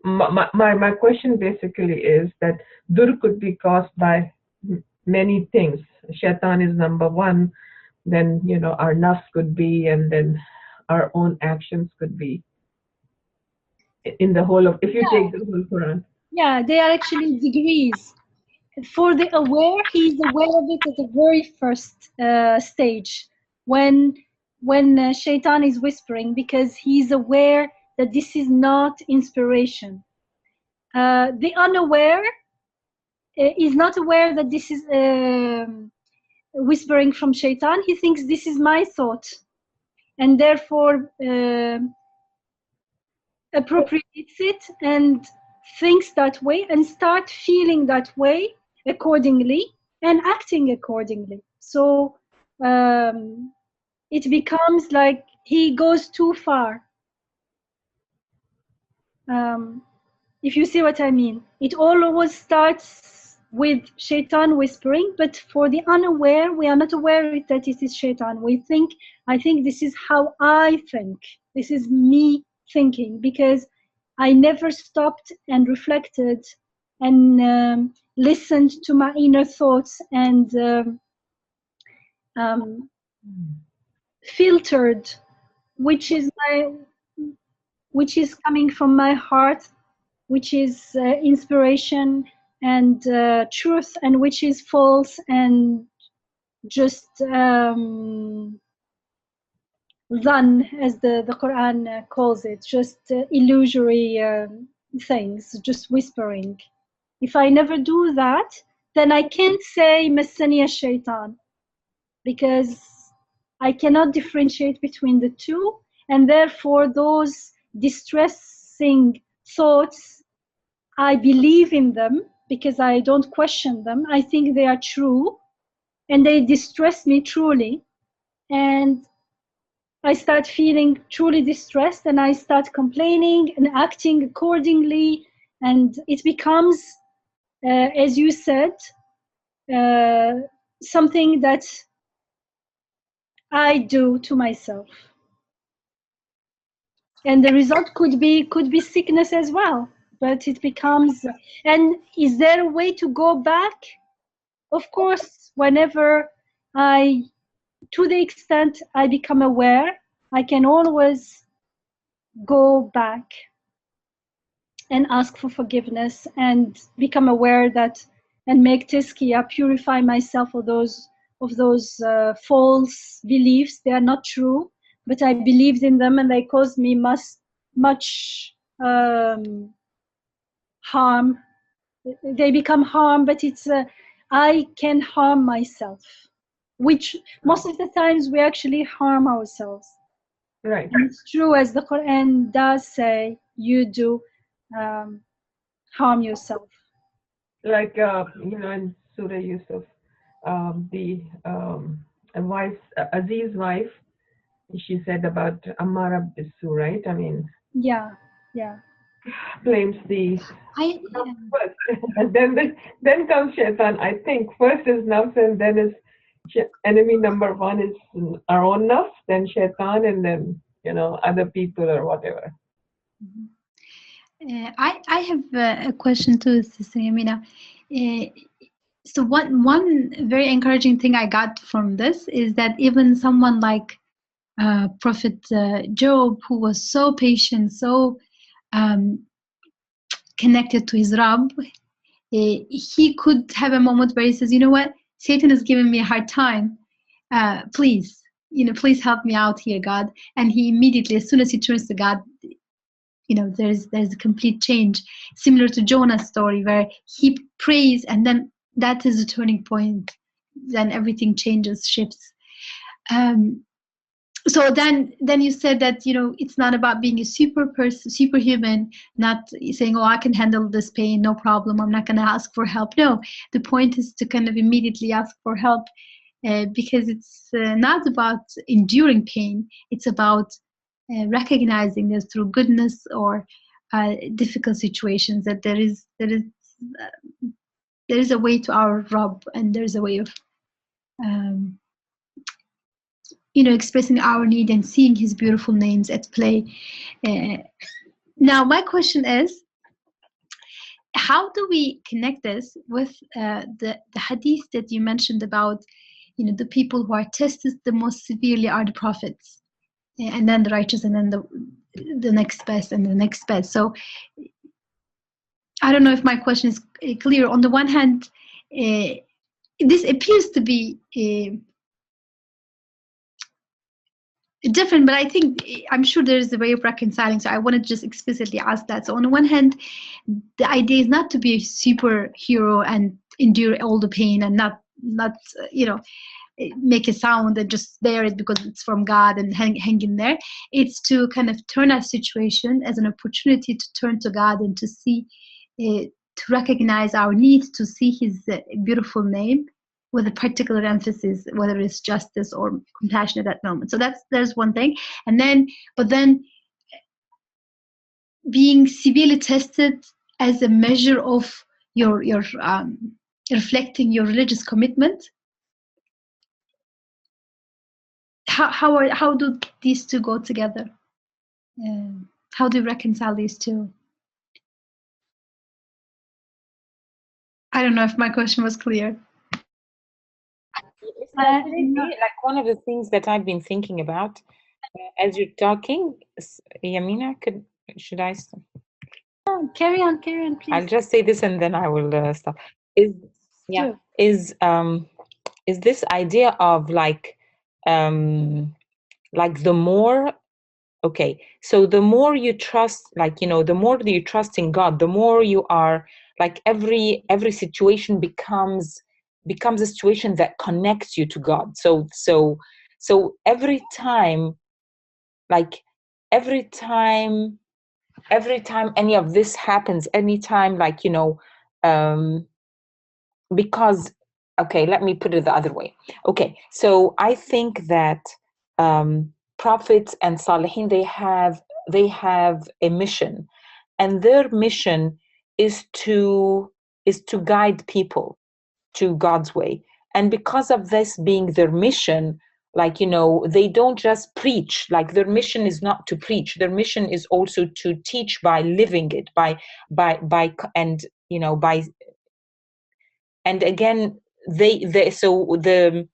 my question basically is that dur could be caused by many things. Shaitan is number one, then our nafs could be, and then our own actions could be, in the whole of, if you take the whole Quran. Yeah, they are actually degrees. For the aware, he is aware of it at the very first stage, when Shaitan is whispering, because he is aware that this is not inspiration. The unaware is not aware that this is whispering from Shaitan. He thinks this is my thought, and therefore appropriates it and thinks that way and start feeling that way accordingly and acting accordingly. So it becomes like he goes too far. If you see what I mean, it always starts with Shaitan whispering, but for the unaware, we are not aware that it is Shaitan. We think, I think this is how I think. This is me thinking, because I never stopped and reflected and listened to my inner thoughts and filtered which is coming from my heart, which is inspiration and truth, and which is false and just dhan, as the Quran calls it, just illusory things, just whispering. If I never do that, then I can't say Massaniya Shaitan, because I cannot differentiate between the two, and therefore those distressing thoughts, I believe in them because I don't question them. I think they are true and they distress me truly, and I start feeling truly distressed and I start complaining and acting accordingly, and it becomes, as you said, something that I do to myself. And the result could be sickness as well, but it becomes. And is there a way to go back? Of course, whenever to the extent I become aware, I can always go back and ask for forgiveness and become aware that, and make tazkiyah, purify myself of those false beliefs. They are not true, but I believed in them and they caused me much harm. They become harm, but it's I can harm myself, which most of the times we actually harm ourselves. Right. And it's true, as the Quran does say, you do harm yourself. Like in Surah Yusuf, the wife, Aziz's wife, she said about Ammara Bisu, right? I mean, Yeah. blames the first, and then comes Shaitan. I think first is nafs, and then is enemy number one is our own nafs, then Shaitan, and then other people or whatever. I have a question too, Sister Yamina. So one very encouraging thing I got from this is that even someone like Prophet Job, who was so patient, so connected to his Rabb, he could have a moment where he says, you know what, Satan is giving me a hard time. Please help me out here, God. And he immediately, as soon as he turns to God, there's a complete change, similar to Jonah's story, where he prays and then that is a turning point. Then everything changes, shifts. So then you said that it's not about being a superhuman, not saying, oh, I can handle this pain, no problem, I'm not going to ask for help. No, the point is to kind of immediately ask for help, because it's not about enduring pain. It's about recognizing that through goodness or difficult situations, that there is a way to our Rabb, and there's a way of expressing our need and seeing his beautiful names at play. Now, my question is, how do we connect this with the hadith that you mentioned about, the people who are tested the most severely are the prophets, and then the righteous, and then the next best, and the next best. So I don't know if my question is clear. On the one hand, this appears to be different, but I'm sure there is a way of reconciling. So I want to just explicitly ask that. So on the one hand, the idea is not to be a superhero and endure all the pain and not make a sound and just bear it because it's from God and hang in there. It's to kind of turn our situation as an opportunity to turn to God and to see, to recognize our need to see His beautiful name with a particular emphasis, whether it's justice or compassion at that moment. So there's one thing. But then being severely tested as a measure of your reflecting your religious commitment. How do these two go together? How do you reconcile these two? I don't know if my question was clear. Like one of the things that I've been thinking about as you're talking, Yamina, should I stop? Carry on, please. I'll just say this and then I will stop. Is this idea of like the more, okay, so the more you trust, the more that you trust in God, the more you are like every situation becomes a situation that connects you to God. So every time any of this happens, anytime because, okay, let me put it the other way. Okay, so I think that prophets and salihin, they have a mission, and their mission is to guide people to God's way. And because of this being their mission, they don't just preach. Like, their mission is not to preach. Their mission is also to teach by living it, and again, so the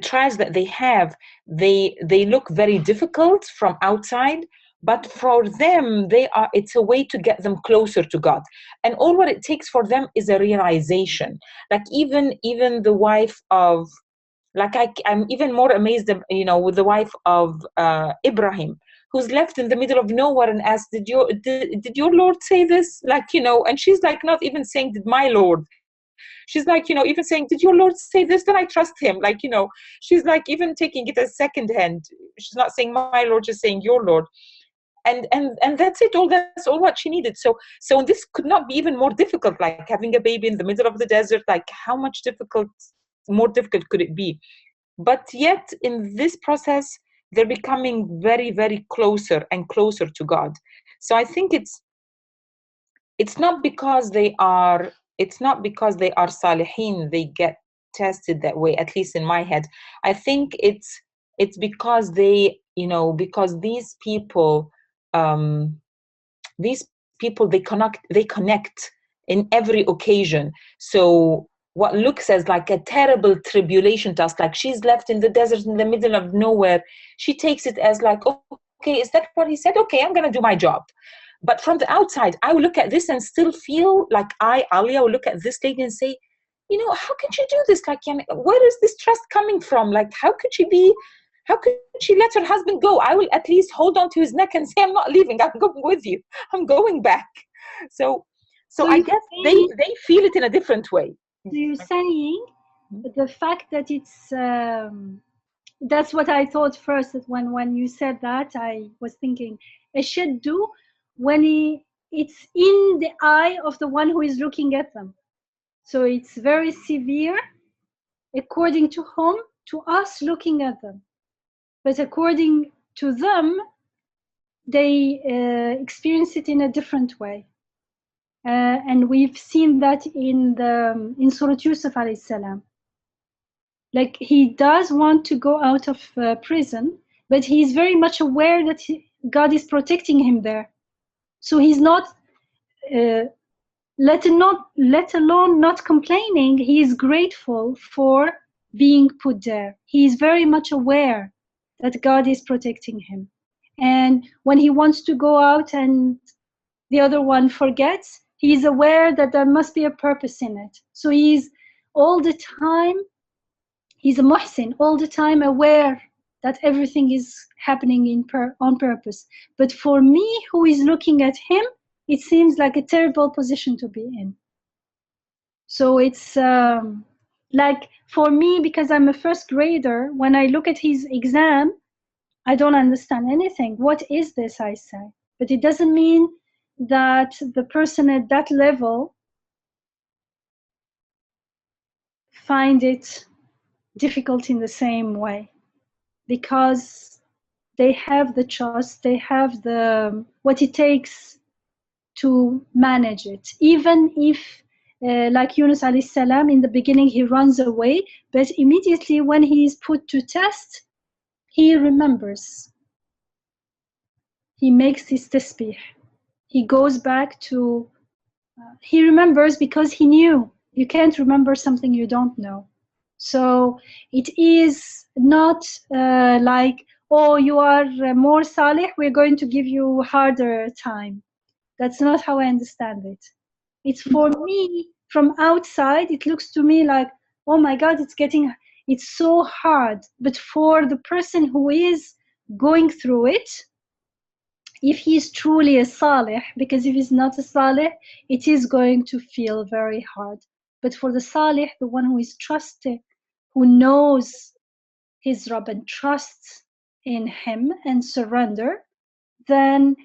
trials that they have, they look very difficult from outside, but for them, it's a way to get them closer to God. And all what it takes for them is a realization. Like even the wife of, I'm even more amazed, with the wife of Ibrahim, who's left in the middle of nowhere and asked, did your Lord say this? And she's like, not even saying, did my Lord? She's like, even saying, did your Lord say this? Then I trust him. She's like even taking it as second hand. She's not saying my Lord, just saying your Lord. And that's it. That's all what she needed. So this could not be even more difficult, like having a baby in the middle of the desert. Like, how much more difficult could it be? But yet in this process, they're becoming very, very closer and closer to God. So I think it's not because they are salihin they get tested that way, at least in my head. I think it's because because these people they connect in every occasion. So what looks as like a terrible tribulation to us, like she's left in the desert in the middle of nowhere, she takes it as like, okay, is that what he said? Okay, I'm gonna do my job. But from the outside, I will look at this and still feel like Alia, will look at this lady and say, how can she do this? Like, where is this trust coming from? Like, how could she let her husband go? I will at least hold on to his neck and say, I'm not leaving. I'm going with you. I'm going back. So I guess they feel it in a different way. So you're saying the fact that it's, that's what I thought first, that when you said that, I was thinking, a should do when it's in the eye of the one who is looking at them. So it's very severe according to whom? To us looking at them. But according to them, they experience it in a different way. And we've seen that in Surah Yusuf alayhi salam. Like he does want to go out of prison, but he's very much aware that God is protecting him there. So he's not, let alone not complaining. He is grateful for being put there. He is very much aware that God is protecting him. And when he wants to go out and the other one forgets, he is aware that there must be a purpose in it. So he's all the time, he's a muhsin, all the time aware that everything is happening on purpose. But for me, who is looking at him, it seems like a terrible position to be in. So it's like for me, because I'm a first grader, when I look at his exam, I don't understand anything. What is this, I say? But it doesn't mean that the person at that level find it difficult in the same way, because they have the trust, they have the what it takes to manage it. Even if like Yunus alayhi salam, in the beginning he runs away, but immediately when he is put to test, he remembers. He makes his tasbih. He goes back to, he remembers because he knew. You can't remember something you don't know. So it is not like, oh, you are more salih, we're going to give you harder time. That's not how I understand it. It's for me, from outside, it looks to me like, oh my God, it's so hard. But for the person who is going through it, if he's truly a salih, because if he's not a salih, it is going to feel very hard. But for the salih, the one who is trusted, who knows his Rabb and trusts in him and surrender, then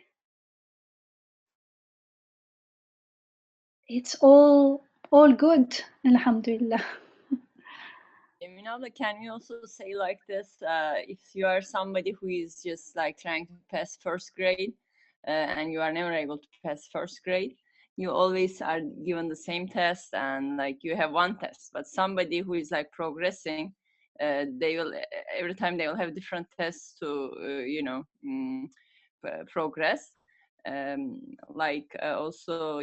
it's all good, alhamdulillah. Minabla, can you also say like this, if you are somebody who is just like trying to pass first grade and you are never able to pass first grade, you always are given the same test and like you have one test, but somebody who is like progressing, they will, every time they will have different tests to, progress. Also,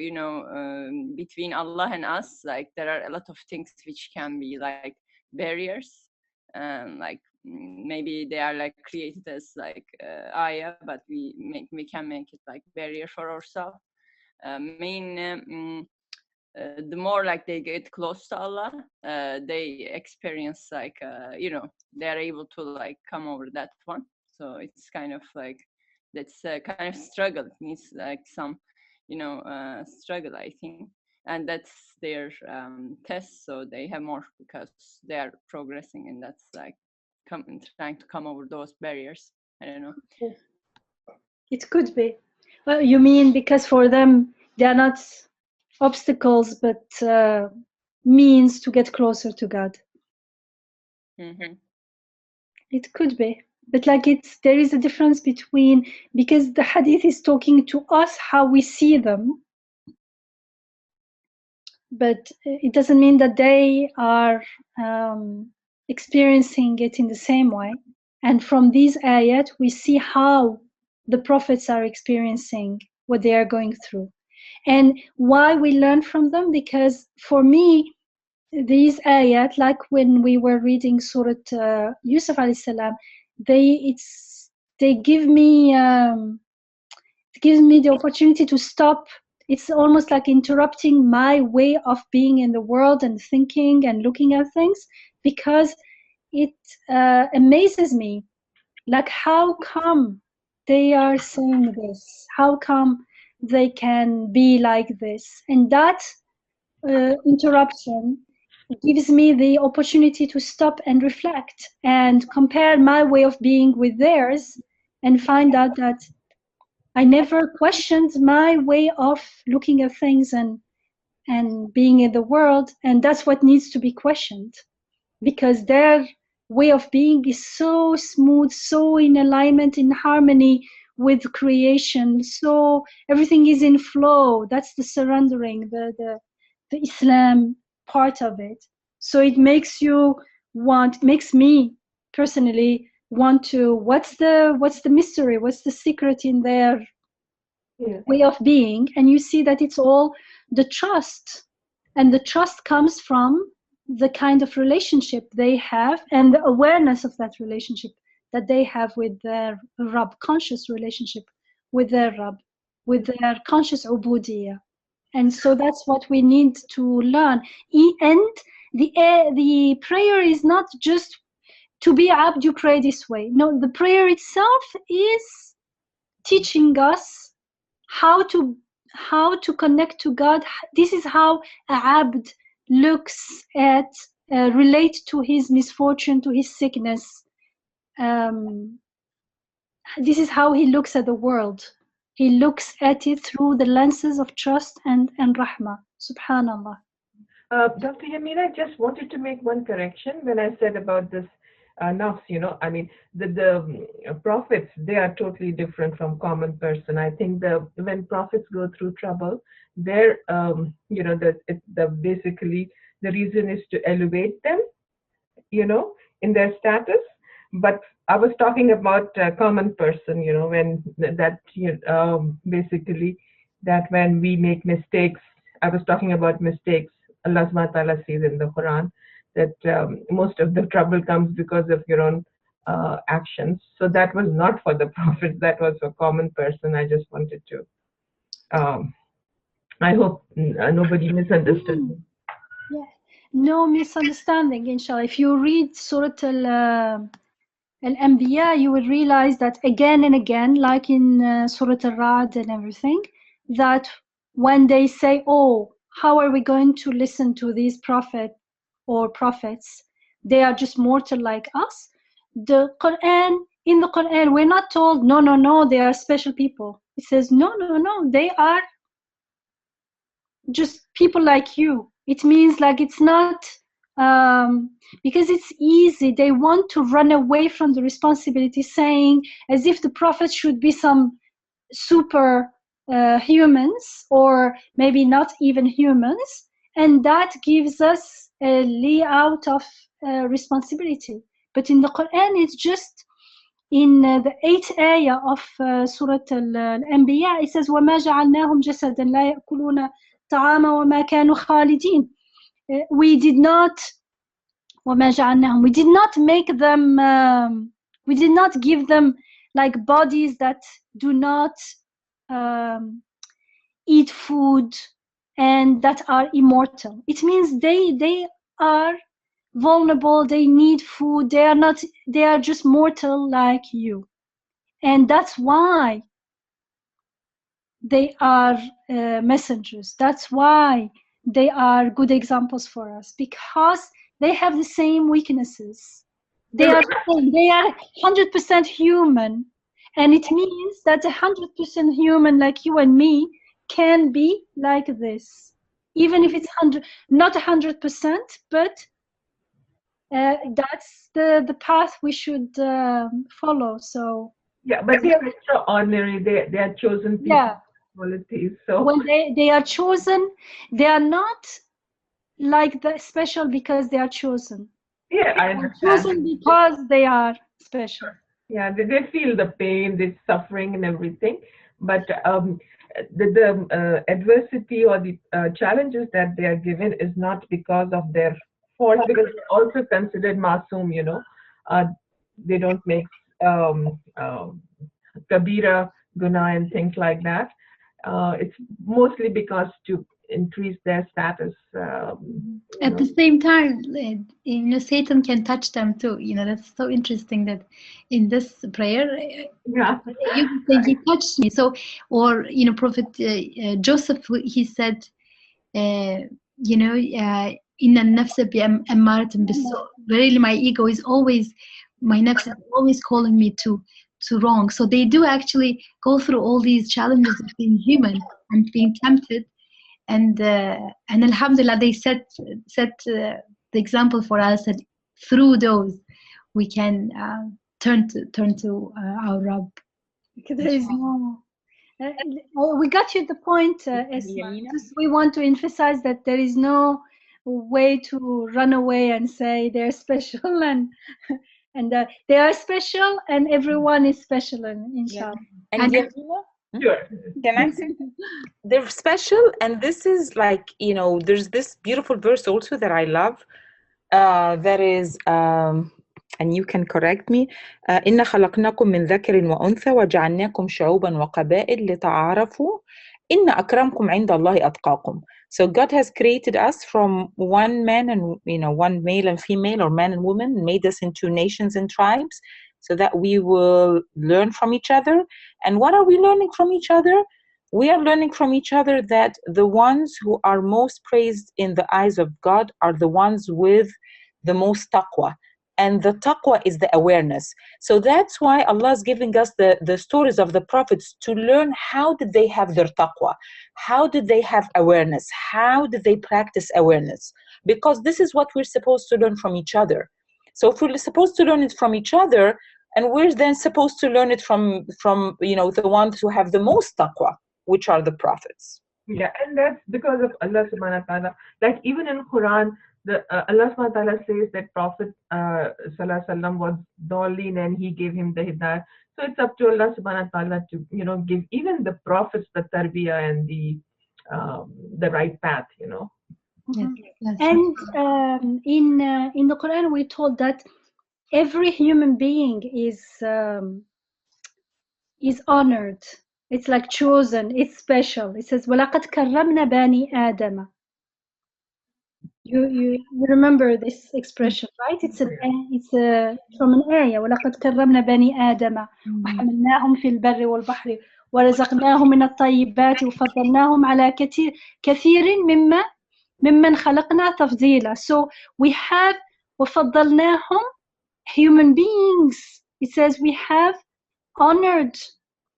between Allah and us, like there are a lot of things which can be like barriers, like maybe they are like created as like ayah, but we can make it like barrier for ourselves. The more like they get close to Allah, they experience like they are able to like come over that one. So it's kind of like that's a kind of struggle. It needs like some struggle, I think, and that's their test. So they have more because they are progressing, and that's like trying to come over those barriers. I don't know. It could be. Well, you mean because for them they are not obstacles but means to get closer to God. Mm-hmm. It could be, but like there is a difference between, because the hadith is talking to us how we see them, but it doesn't mean that they are experiencing it in the same way. And from these ayat we see how the prophets are experiencing what they are going through. And why we learn from them, because for me, these ayat, like when we were reading Surah Yusuf alayhi salam, they give me the opportunity to stop. It's almost like interrupting my way of being in the world and thinking and looking at things, because it amazes me, like how come they are saying this? How come they can be like this? And that interruption gives me the opportunity to stop and reflect and compare my way of being with theirs, and find out that I never questioned my way of looking at things and being in the world. And that's what needs to be questioned, because their way of being is so smooth, so in alignment, in harmony with creation. So everything is in flow. That's the surrendering, the Islam part of it. So it makes you makes me personally want to, what's the mystery, what's the secret in their way of being? And you see that it's all the trust, and the trust comes from the kind of relationship they have and the awareness of that relationship that they have with their Rabb, conscious relationship with their Rabb, with their conscious ubudiyah. And so that's what we need to learn. And the prayer is not just to be abd, you pray this way. No, the prayer itself is teaching us how to connect to God. This is how a abd looks at, relate to his misfortune, to his sickness. This is how he looks at the world. He looks at it through the lenses of trust and rahmah. Subhanallah. Dr. Yamina, I just wanted to make one correction when I said about this nafs, I mean, the prophets, they are totally different from common person. I think when prophets go through trouble, they're, basically the reason is to elevate them, in their status. But I was talking about common person, when basically that when we make mistakes, I was talking about mistakes. Allah subhanahu wa ta'ala says in the Quran that most of the trouble comes because of your own actions. So that was not for the prophets, that was for common person. I just wanted to, I hope nobody misunderstood me. Yeah, no misunderstanding, inshallah. If you read Surah Al-Anbiya, you will realize that again and again, like in Surah Al-Ra'd and everything, that when they say, oh, how are we going to listen to these prophets? They are just mortal like us. In the Quran, we're not told, no, they are special people. It says, no, they are just people like you. It means like it's not, because it's easy. They want to run away from the responsibility, saying as if the prophets should be some super humans, or maybe not even humans, and that gives us a layout of responsibility. But in the Quran, it's just in the 8th ayah of Surah Al-Anbiya, it says, وَمَا جَعَلْنَاهُمْ جَسَدًا لَا يَأْكُلُونَ طَعَامًا وَمَا كَانُوا خَالِدِينَ. We did not make them, we did not give them like bodies that do not eat food and that are immortal. It means they are vulnerable, they need food, they are just mortal like you. And that's why they are messengers. That's why they are good examples for us, because they have the same weaknesses. They are 100% human, and it means that 100% human like you and me can be like this, even if it's not 100%, but that's the path we should follow. So yeah, but they are extraordinary. They are chosen people. Yeah. Qualities. So when they are chosen, they are not like the special because they are chosen. yeah, I They are understand. chosen because they are special. Yeah, they feel the pain, the suffering, and everything. But the adversity or the challenges that they are given is not because of their fault, because they're also considered masum. They don't make kabira, guna, and things like that. It's mostly because to increase their status. At the same time, Satan can touch them too. That's so interesting that in this prayer, Yeah. you think he touched me. So, or Prophet Joseph, he said, inna nafsa bi ammaratin bis-su'. Really, my ego is always, my nafs is always calling me to wrong. So they do actually go through all these challenges of being human and being tempted. And alhamdulillah, they set the example for us that through those we can turn to our Rabb. There is no. We got you the point, Esma. We want to emphasize that there is no way to run away and say they're special and they are special and everyone is special, inshallah. And And- Yamina, Sure. can I say they're special? And this is like, you know, there's this beautiful verse also that I love. That is, and you can correct me. إن خلقناكم من ذكر وأنثى وجعلناكم شعوبا وقبائل لتعارفوا إن أكرمكم عند الله أتقاكم. So God has created us from one man and, you know, one male and female, or man and woman, made us into nations and tribes so that we will learn from each other. And what are we learning from each other? We are learning from each other that the ones who are most praised in the eyes of God are the ones with the most taqwa. And the taqwa is the awareness. So that's why Allah is giving us the stories of the prophets to learn how did they have their taqwa? How did they have awareness? How did they practice awareness? Because this is what we're supposed to learn from each other. So if we're supposed to learn it from each other, and we're then supposed to learn it from you know, the ones who have the most taqwa, which are the prophets. Yeah, and that's because of Allah subhanahu wa ta'ala. Like even in Quran, Allah subhanahu wa ta'ala says that Prophet sallallahu alaihi wasallam was Dalin and he gave him the hidayah. So it's up to Allah subhanahu wa ta'ala to, you know, give even the prophets the tarbiyah and the right path, you know. Yes, yes. And in the Quran, we're told that every human being is honored. It's like chosen. It's special. It says, وَلَقَدْ كَرَّمْنَا بَنِي آدَمَ. You remember this expression, right? It's from an area. وَلَقَدْ كَرَّمْنَا بَنِي آدَمَ وَحَمَلْنَاهُم فِي الْبَرِّ وَالْبَحْرِ وَرَزَقْناهُم مِنَ الطَّيِّبَاتِ وَفَضَّلْناهُم عَلَى كثير ممن خلقنا تفضيلا. So we have وَفَضَّلْناهُم, human beings. It says we have honored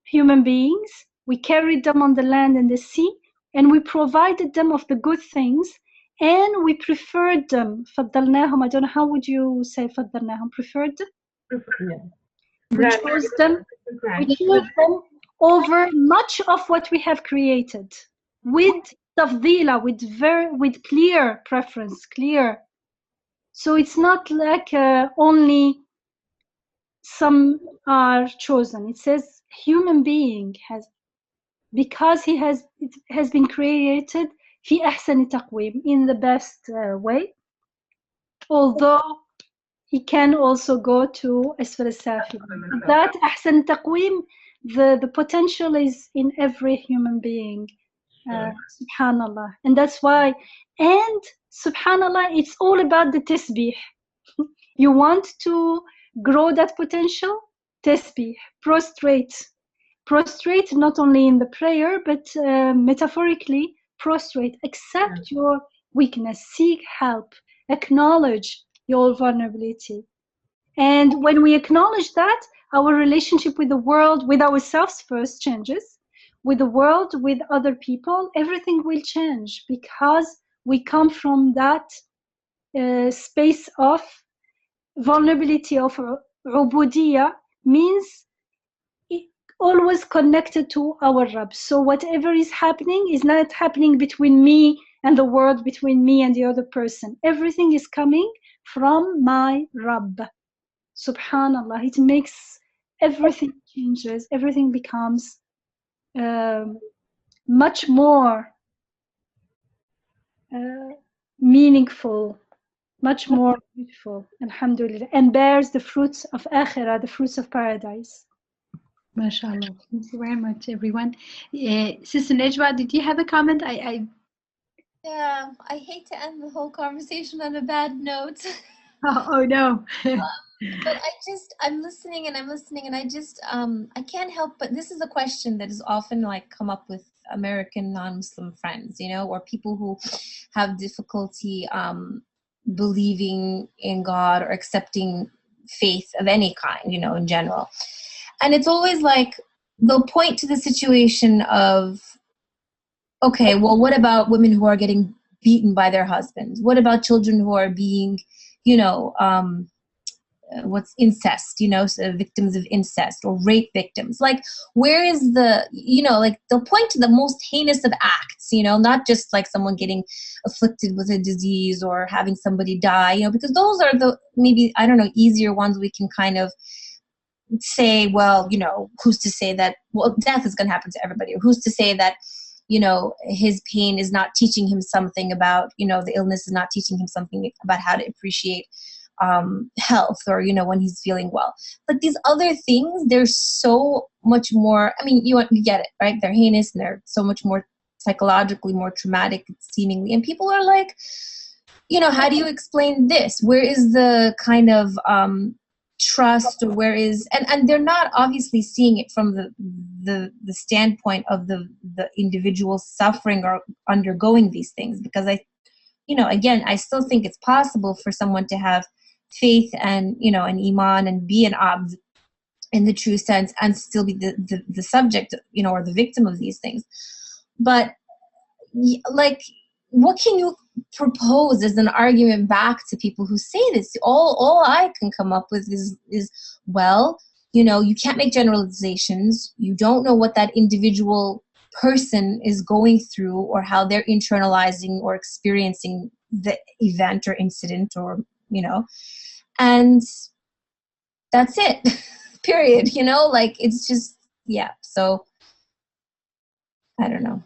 human beings. We carried them on the land and the sea, and we provided them of the good things, and we preferred them. فضلناهم. I don't know, how would you say فضلناهم? Preferred them? Yeah. We chose them. We chose them over much of what we have created, with tafdila, with clear preference, clear. So it's not like only some are chosen. It says human being has, because it has been created في أحسن تقويم, in the best way, although he can also go to أسفل السافلين. That أحسن تقويم, the potential is in every human being. Subhanallah. And that's why, and subhanallah, it's all about the tasbih. You want to grow that potential? Tasbih, prostrate not only in the prayer, but metaphorically prostrate, accept your weakness, seek help, acknowledge your vulnerability. And when we acknowledge that, our relationship with the world, with ourselves first changes, with the world, with other people, everything will change, because we come from that space of vulnerability, of ubudiyah, means always connected to our Rabb. So whatever is happening is not happening between me and the world, between me and the other person. Everything is coming from my Rabb. Subhanallah. It makes everything changes. Everything becomes much more meaningful, much more beautiful, alhamdulillah, and bears the fruits of akhirah, the fruits of paradise. MashaAllah. Thank you very much, everyone. Sister Nejwa, did you have a comment? Yeah, I hate to end the whole conversation on a bad note. Oh no. But I'm listening and I can't help but, this is a question that is often like come up with American non-Muslim friends, you know, or people who have difficulty believing in God or accepting faith of any kind, you know, in general. And it's always like, they'll point to the situation of, okay, well, what about women who are getting beaten by their husbands? What about children who are being, you know, what's incest, so victims of incest or rape victims. Like, where is the, like they'll point to the most heinous of acts, not just like someone getting afflicted with a disease or having somebody die, because those are the maybe, I don't know, easier ones we can kind of say, well, who's to say that, well, death is going to happen to everybody, or who's to say that, his pain is not teaching him something about, the illness is not teaching him something about how to appreciate health, or, when he's feeling well. But these other things, they're so much more, I mean, you get it, right? They're heinous and they're so much more psychologically more traumatic seemingly. And people are like, how do you explain this? Where is the kind of trust, or where is, and they're not obviously seeing it from the standpoint of the individual suffering or undergoing these things, because again, I still think it's possible for someone to have faith and an iman and be an abd in the true sense and still be the subject, or the victim of these things. But like, what can you propose as an argument back to people who say this? All I can come up with is well, you can't make generalizations. You don't know what that individual person is going through, or how they're internalizing or experiencing the event or incident, or and that's it. Period. Like, it's just, yeah. So I don't know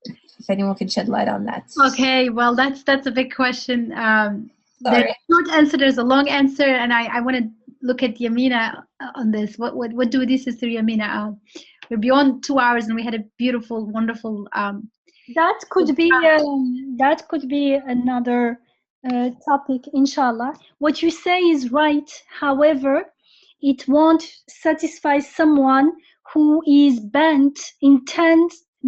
if anyone could shed light on that. Okay, well, that's a big question. There's a short answer, there's a long answer, and I want to look at Yamina on this. What do this is to Yamina? We're beyond 2 hours, and we had a beautiful, wonderful. That could be another topic, inshallah. What you say is right. However, it won't satisfy someone who is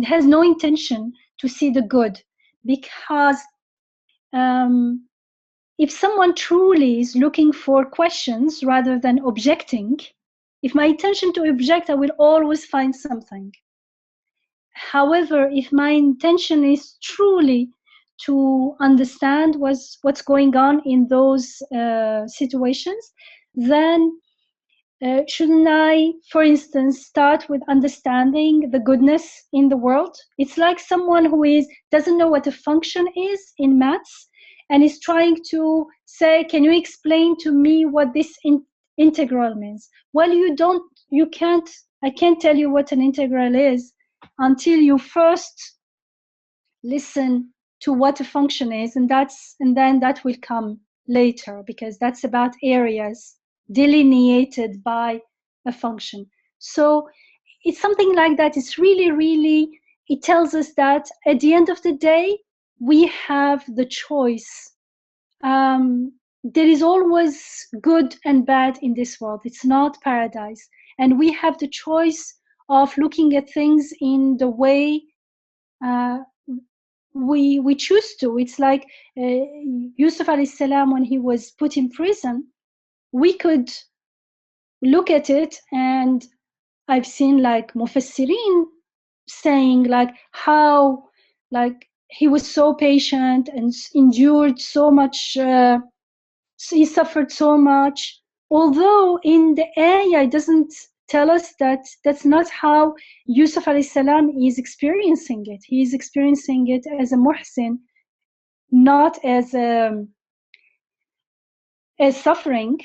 has no intention to see the good, because if someone truly is looking for questions rather than objecting, if my intention to object, I will always find something. However, if my intention is truly to understand what's going on in those situations, then shouldn't I, for instance, start with understanding the goodness in the world? It's like someone who doesn't know what a function is in maths and is trying to say, can you explain to me what this integral means? Well, I can't tell you what an integral is until you first listen to what a function is, and then that will come later, because that's about areas delineated by a function. So it's something like that. It's really, it tells us that at the end of the day, we have the choice. There is always good and bad in this world. It's not paradise. And we have the choice of looking at things in the way we choose to. It's like Yusuf alayhi salam, when he was put in prison, we could look at it, and I've seen like Mufassirin saying like how like he was so patient and endured so much, he suffered so much, although in the ayah it doesn't tell us that that's not how Yusuf alayhi salam is experiencing it. He is experiencing it as a muhsin, not as suffering.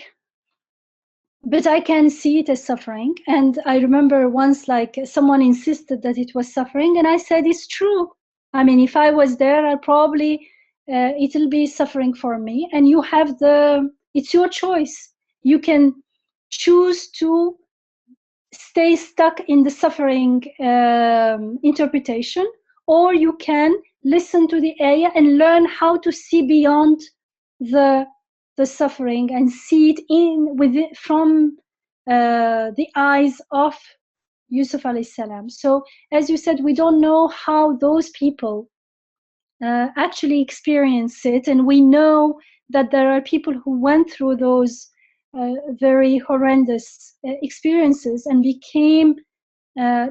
But I can see it as suffering. And I remember once like someone insisted that it was suffering, and I said, it's true. I mean, if I was there, I'll probably, it'll be suffering for me. And you have it's your choice. You can choose to stay stuck in the suffering interpretation, or you can listen to the ayah and learn how to see beyond the suffering and see it from the eyes of Yusuf alayhi salam. So as you said, we don't know how those people actually experience it, and we know that there are people who went through those very horrendous experiences and became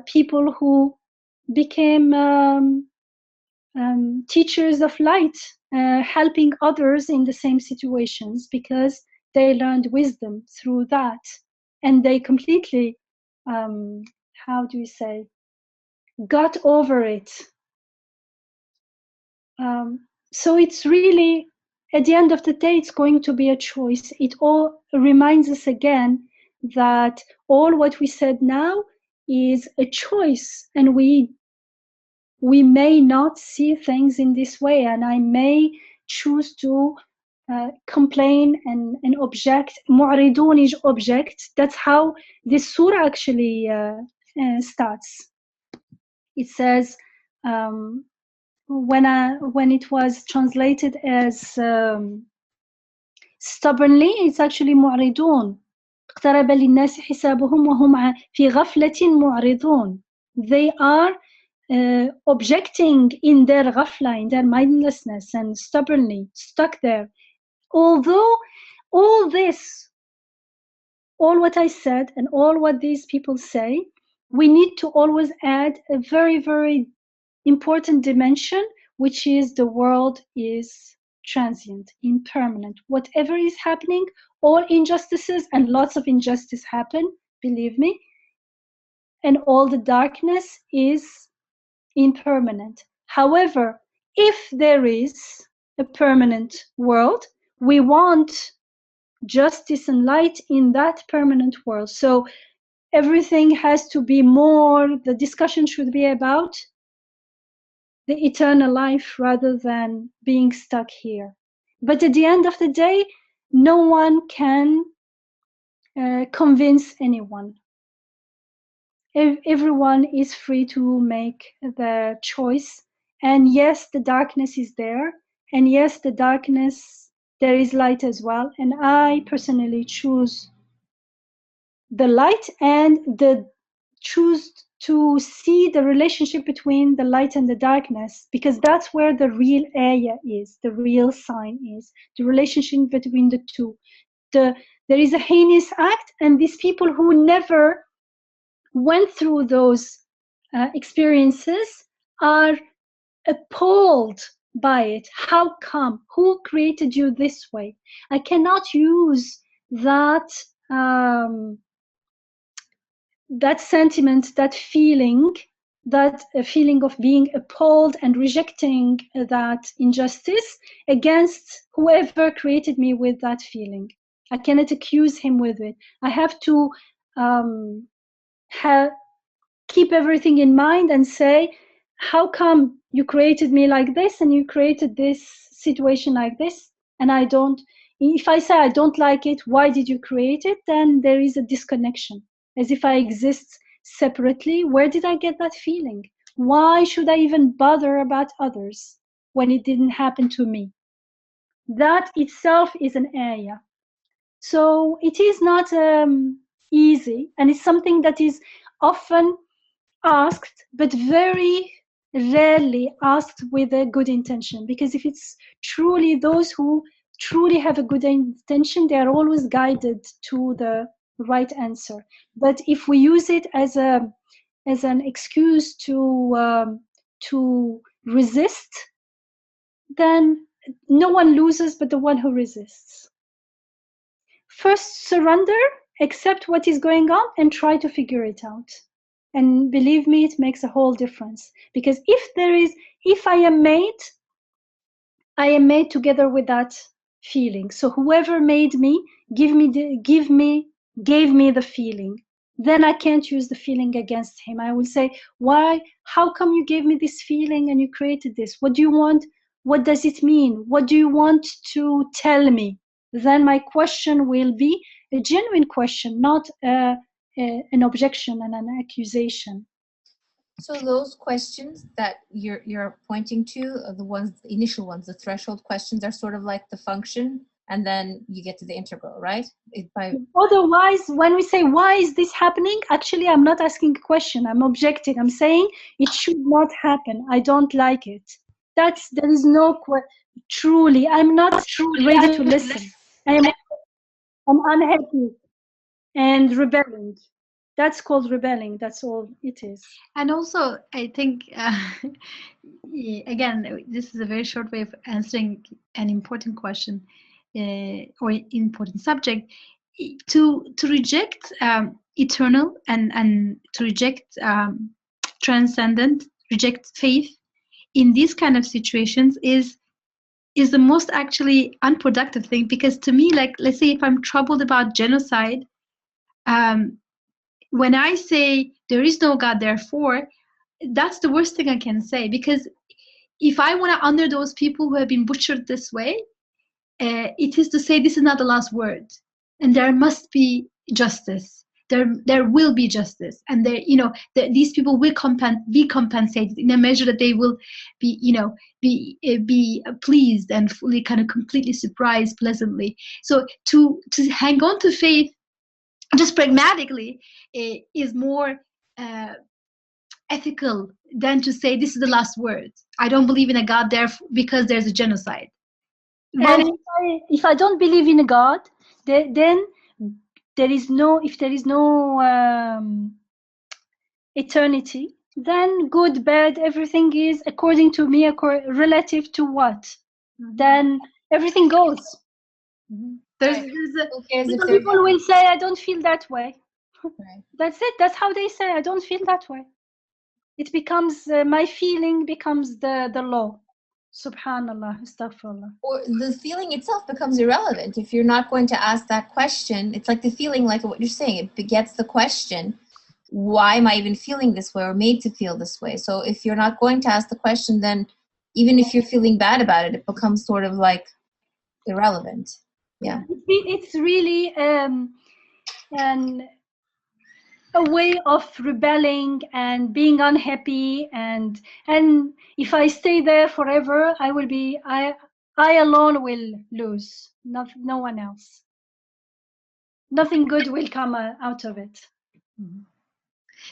people who became teachers of light, helping others in the same situations, because they learned wisdom through that, and they completely, how do you say, got over it. So it's really, at the end of the day, it's going to be a choice. It all reminds us again that all what we said now is a choice, and we may not see things in this way, and I may choose to complain and object. معرضون is object. That's how this surah actually starts. It says, when it was translated as stubbornly, it's actually معرضون. اقترب للناس حسابهم وهم في غفلة معرضون. They are objecting in their ghafla, in their mindlessness, and stubbornly stuck there. Although all this, all what I said and all what these people say, we need to always add a very, very important dimension, which is the world is transient, impermanent. Whatever is happening, all injustices, and lots of injustice happen, believe me, and all the darkness is impermanent. However, if there is a permanent world, we want justice and light in that permanent world. So everything has to be more, the discussion should be about the eternal life rather than being stuck here. But at the end of the day, no one can convince anyone. Everyone is free to make the choice. And yes, the darkness is there. And yes, the darkness, there is light as well. And I personally choose the light, and choose to see the relationship between the light and the darkness, because that's where the real ayah is, the real sign is, the relationship between the two. There is a heinous act, and these people who never went through those experiences are appalled by it. How come? Who created you this way? I cannot use that that sentiment, that feeling of being appalled and rejecting that injustice against whoever created me with that feeling. I cannot accuse him with it. I have to keep everything in mind and say, how come you created me like this and you created this situation like this? And I don't, if I say I don't like it, why did you create it? Then there is a disconnection, as if I exist separately. Where did I get that feeling? Why should I even bother about others when it didn't happen to me? That itself is an area. So it is not easy, and it's something that is often asked, but very rarely asked with a good intention. Because if it's truly those who truly have a good intention, they are always guided to the right answer. But if we use it as an excuse to resist, then no one loses but the one who resists. First, surrender, accept what is going on, and try to figure it out. And believe me, it makes a whole difference. Because if I am made together with that feeling. So whoever made me gave me the feeling. Then I can't use the feeling against him. I will say, why? How come you gave me this feeling and you created this? What do you want? What does it mean? What do you want to tell me? Then my question will be a genuine question, not an objection and an accusation. So those questions that you're pointing to are the initial ones, the threshold questions, are sort of like the function, and then you get to the integral, right? Otherwise, when we say, why is this happening? Actually, I'm not asking a question. I'm objecting. I'm saying it should not happen. I don't like it. There is no truly. I'm not ready to listen. I'm unhappy and rebelling. That's called rebelling. That's all it is. And also, I think, again, this is a very short way of answering an important question. or important subject, to reject eternal and to reject transcendent, reject faith in these kind of situations is the most actually unproductive thing. Because to me, like, let's say if I'm troubled about genocide, when I say there is no God, therefore, that's the worst thing I can say. Because if I want to honor those people who have been butchered this way, it is to say this is not the last word, and there must be justice. There will be justice, and there, these people will be compensated in a measure that they will be, be pleased and fully, kind of completely surprised pleasantly. So to hang on to faith, just pragmatically, is more ethical than to say this is the last word. I don't believe in a God there because there's a genocide. And if I don't believe in a God, then if there is no eternity, then good, bad, everything is according to me, relative to what? Mm-hmm. Then everything goes. Mm-hmm. Some people will say, I don't feel that way. Right. That's it. That's how they say, I don't feel that way. It becomes, my feeling becomes the law. Subhanallah, astaghfirullah. Or the feeling itself becomes irrelevant. If you're not going to ask that question, it's like the feeling, like what you're saying, it begets the question, why am I even feeling this way or made to feel this way? So if you're not going to ask the question, then even if you're feeling bad about it, it becomes sort of like irrelevant. Yeah. It's really a way of rebelling and being unhappy, and if I stay there forever, I alone will lose, no one else. Nothing good will come out of it. Mm-hmm.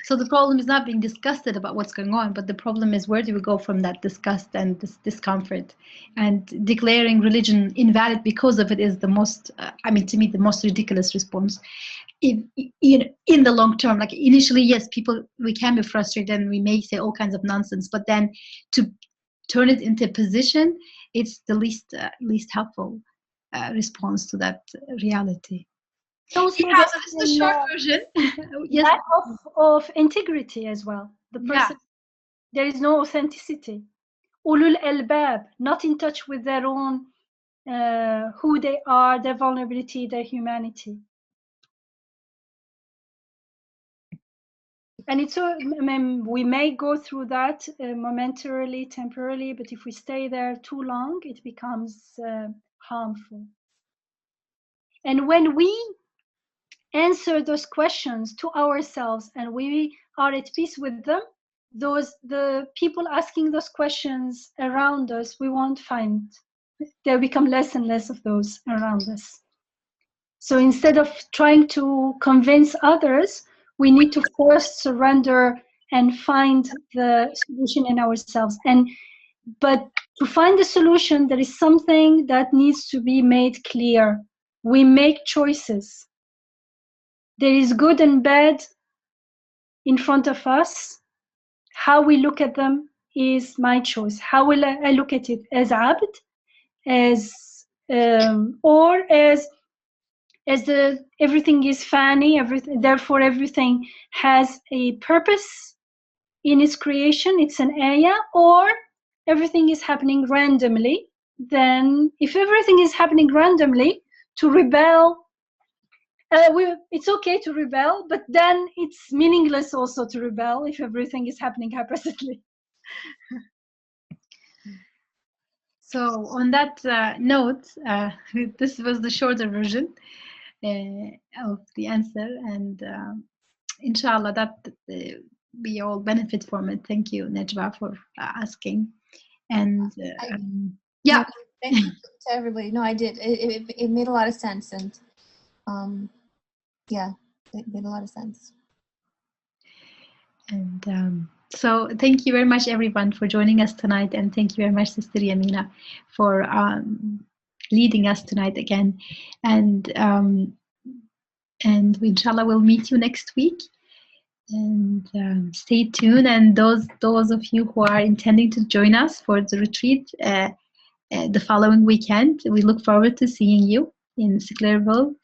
So the problem is not being disgusted about what's going on, but the problem is, where do we go from that disgust and this discomfort? And declaring religion invalid because of it is the most, to me, the most ridiculous response. In the long term, like initially, yes, we can be frustrated and we may say all kinds of nonsense, but then to turn it into a position, it's the least helpful response to that reality. So this is the short version. Yes. Lack of integrity as well. The person, there is no authenticity. Ulul albab, not in touch with their own, who they are, their vulnerability, their humanity. And it's we may go through that momentarily, temporarily, but if we stay there too long, it becomes harmful. And when we answer those questions to ourselves and we are at peace with them, the people asking those questions around us, we won't find. There become less and less of those around us. So instead of trying to convince others, we need to first surrender and find the solution in ourselves. But to find the solution, there is something that needs to be made clear. We make choices. There is good and bad in front of us. How we look at them is my choice. How will I look at it? As abd, or as everything is fani, therefore everything has a purpose in its creation, it's an ayah, or everything is happening randomly. Then if everything is happening randomly, to rebel, it's okay to rebel, but then it's meaningless also to rebel if everything is happening haphazardly. So on that note, this was the shorter version of the answer, and inshallah that we all benefit from it. Thank you, Najwa, for asking. And yeah, thank you to everybody. No, I did. It made a lot of sense, and yeah, it made a lot of sense. And so thank you very much, everyone, for joining us tonight, and thank you very much, Sister Yamina, for leading us tonight again. And inshallah we'll meet you next week. And stay tuned. And those of you who are intending to join us for the retreat, the following weekend. We look forward to seeing you in Sicklerville